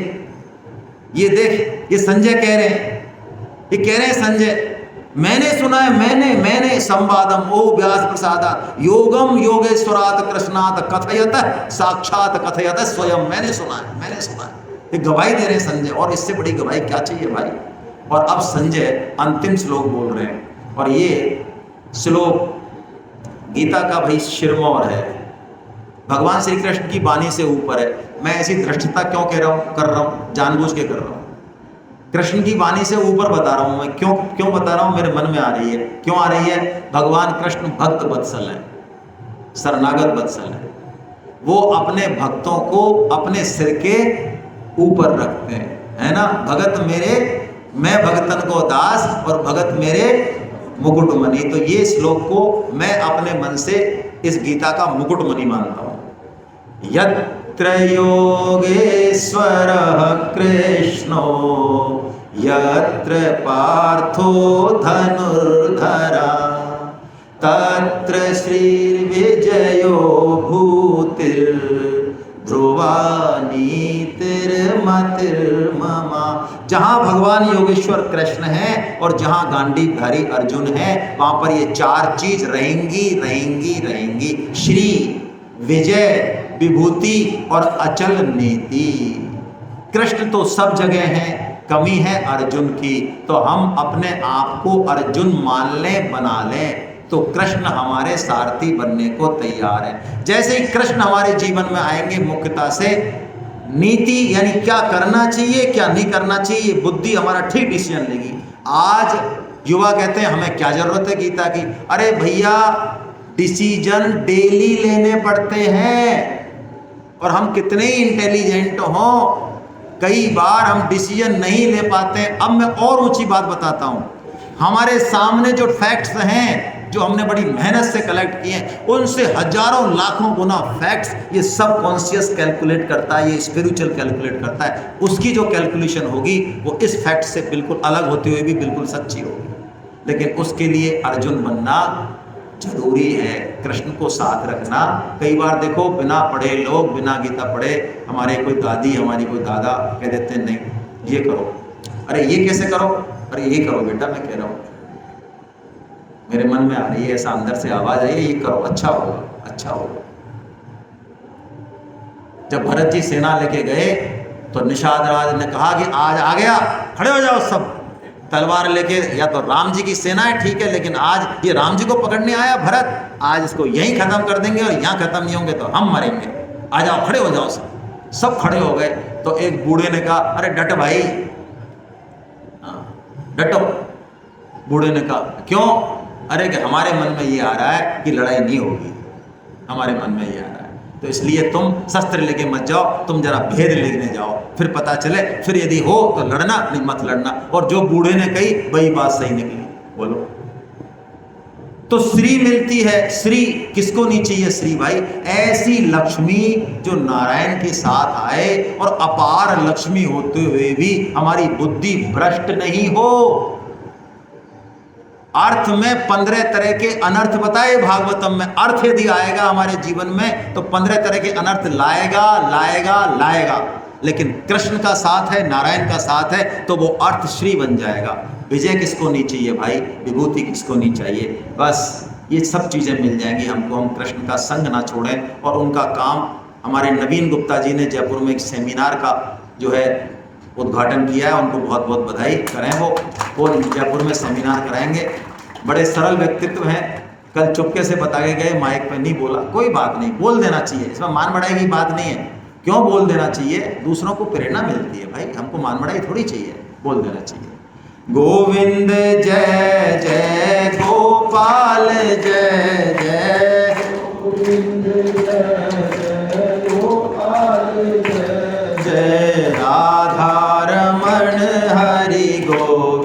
Speaker 1: ये देख, ये संजय कह रहे हैं, ये कह रहे हैं संजय, मैंने सुना है, मैंने संवादम ओ व्यास प्रसादा योगम योगेश्वरात कृष्णात कथयत साक्षात कथयत स्वयं, मैंने सुना है, मैंने सुना है। ये गवाही दे रहे हैं संजय, और इससे बड़ी गवाही क्या चाहिए भाई। और अब संजय अंतिम श्लोक बोल रहे हैं, और ये श्लोक गीता का भाई शिरमौर है, भगवान श्री कृष्ण की वाणी से ऊपर है। मैं ऐसी दृष्टता क्यों कर रहा हूँ, जानबूझ के कर रहा हूँ। कृष्ण की वाणी से ऊपर बता रहा हूँ मैं, क्यों बता रहा हूँ, मेरे मन में आ रही है। क्यों आ रही है? भगवान कृष्ण भक्त वत्सल है, शरणागत वत्सल है। वो अपने भक्तों को अपने सिर के ऊपर रखते हैं, है ना। भगत मेरे, मैं भगतन को दास, और भगत मेरे मुकुटमणि। तो ये श्लोक को मैं अपने मन से इस गीता का मुकुटमणि मानता हूँ। यत्र योगेश्वरः कृष्णो यत्र पार्थो धनुर्धरा तत्र श्रीर्विजयो भूतिर्ध्रुवा नीतिर्मतिर्ममा। जहां भगवान योगेश्वर कृष्ण है और जहां गांडीवधारी अर्जुन है, वहां पर ये चार चीज रहेंगी, रहेंगी, रहेंगी। श्री, विजय, विभूति और अचल नीति। कृष्ण तो सब जगह हैं, कमी है अर्जुन की। तो हम अपने आप को अर्जुन मान लें, बना लें, तो कृष्ण हमारे सारथी बनने को तैयार है। जैसे ही कृष्ण हमारे जीवन में आएंगे, मुख्यता से नीति यानी क्या करना चाहिए क्या नहीं करना चाहिए, बुद्धि हमारा ठीक डिसीजन लेगी। आज युवा कहते हैं हमें क्या जरूरत है गीता की। अरे भैया, डिसीजन डेली लेने पड़ते हैं, और हम कितने ही इंटेलिजेंट हों, कई बार हम डिसीजन नहीं ले पाते। अब मैं और ऊंची बात बताता हूं, हमारे सामने जो फैक्ट्स हैं, जो हमने बड़ी मेहनत से कलेक्ट किए हैं, उनसे हजारों लाखों गुना फैक्ट्स ये सब कॉन्शियस कैलकुलेट करता है, ये स्पिरिचुअल कैलकुलेट करता है। उसकी जो कैलकुलेशन होगी वो इस फैक्ट से बिल्कुल अलग होती हुई भी बिल्कुल सच्ची होगी। लेकिन उसके लिए अर्जुन बनना जरूरी है, कृष्ण को साथ रखना। कई बार देखो बिना पढ़े लोग, बिना गीता पढ़े, हमारे कोई दादी, हमारी कोई दादा कह देते हैं नहीं ये करो, अरे ये कैसे करो, अरे ये करो बेटा, मैं कह रहा हूँ, मेरे मन में आ रही है, ऐसा अंदर से आवाज आई है, ये करो, अच्छा होगा, अच्छा होगा। जब भरत जी सेना लेके गए तो निषाद राज ने कहा कि आज आ गया, खड़े हो जाओ सब, तलवार लेके। या तो राम जी की सेना है, ठीक है, लेकिन आज ये राम जी को पकड़ने आया भरत, आज इसको यहीं खत्म कर देंगे, और यहाँ खत्म नहीं होंगे तो हम मरेंगे। आ जाओ, खड़े हो जाओ सब। सब खड़े हो गए। तो एक बूढ़े ने कहा, अरे डट भाई, डटो। बूढ़े ने कहा क्यों? अरे कि हमारे मन में ये आ रहा है कि लड़ाई नहीं होगी, हमारे मन में ये आ रहा है, तो इसलिए तुम शस्त्र लेके मत जाओ, तुम जरा भेद लेने जाओ, फिर पता चले, फिर यदि हो तो लड़ना, नहीं मत लड़ना। और जो बूढ़े ने कही वही बात सही निकली। बोलो, तो श्री मिलती है। श्री किसको नहीं चाहिए? श्री भाई, ऐसी लक्ष्मी जो नारायण के साथ आए और अपार लक्ष्मी होते हुए भी हमारी बुद्धि भ्रष्ट नहीं हो। अर्थ में 15 तरह के अनर्थ बताए भागवतम में। अर्थ यदि आएगा हमारे जीवन में तो 15 तरह के अनर्थ लाएगा, लाएगा, लाएगा। लेकिन कृष्ण का साथ है, नारायण का साथ है, तो वो अर्थ श्री बन जाएगा। विजय किसको नहीं चाहिए भाई? विभूति किसको नहीं चाहिए? बस ये सब चीज़ें मिल जाएंगी हमको। हम कृष्ण का संग ना छोड़ें। और उनका काम, हमारे नवीन गुप्ता जी ने जयपुर में एक सेमिनार का जो है उद्घाटन किया है, उनको बहुत बहुत बधाई करें। वो जयपुर में सेमिनार कराएंगे। बड़े सरल व्यक्तित्व हैं। कल चुपके से बता के गए, माइक पे नहीं बोला, कोई बात नहीं, बोल देना चाहिए, इसमें मान बढ़ाई की बात नहीं है। क्यों बोल देना चाहिए? दूसरों को प्रेरणा मिलती है भाई, हमको मान बढ़ाई थोड़ी चाहिए, बोल देना चाहिए। गोविंद जय जय गोपाल जय जय,
Speaker 2: गोविंद जय जय गोपाल जय
Speaker 1: जय राधा रमण हरि गोविंद।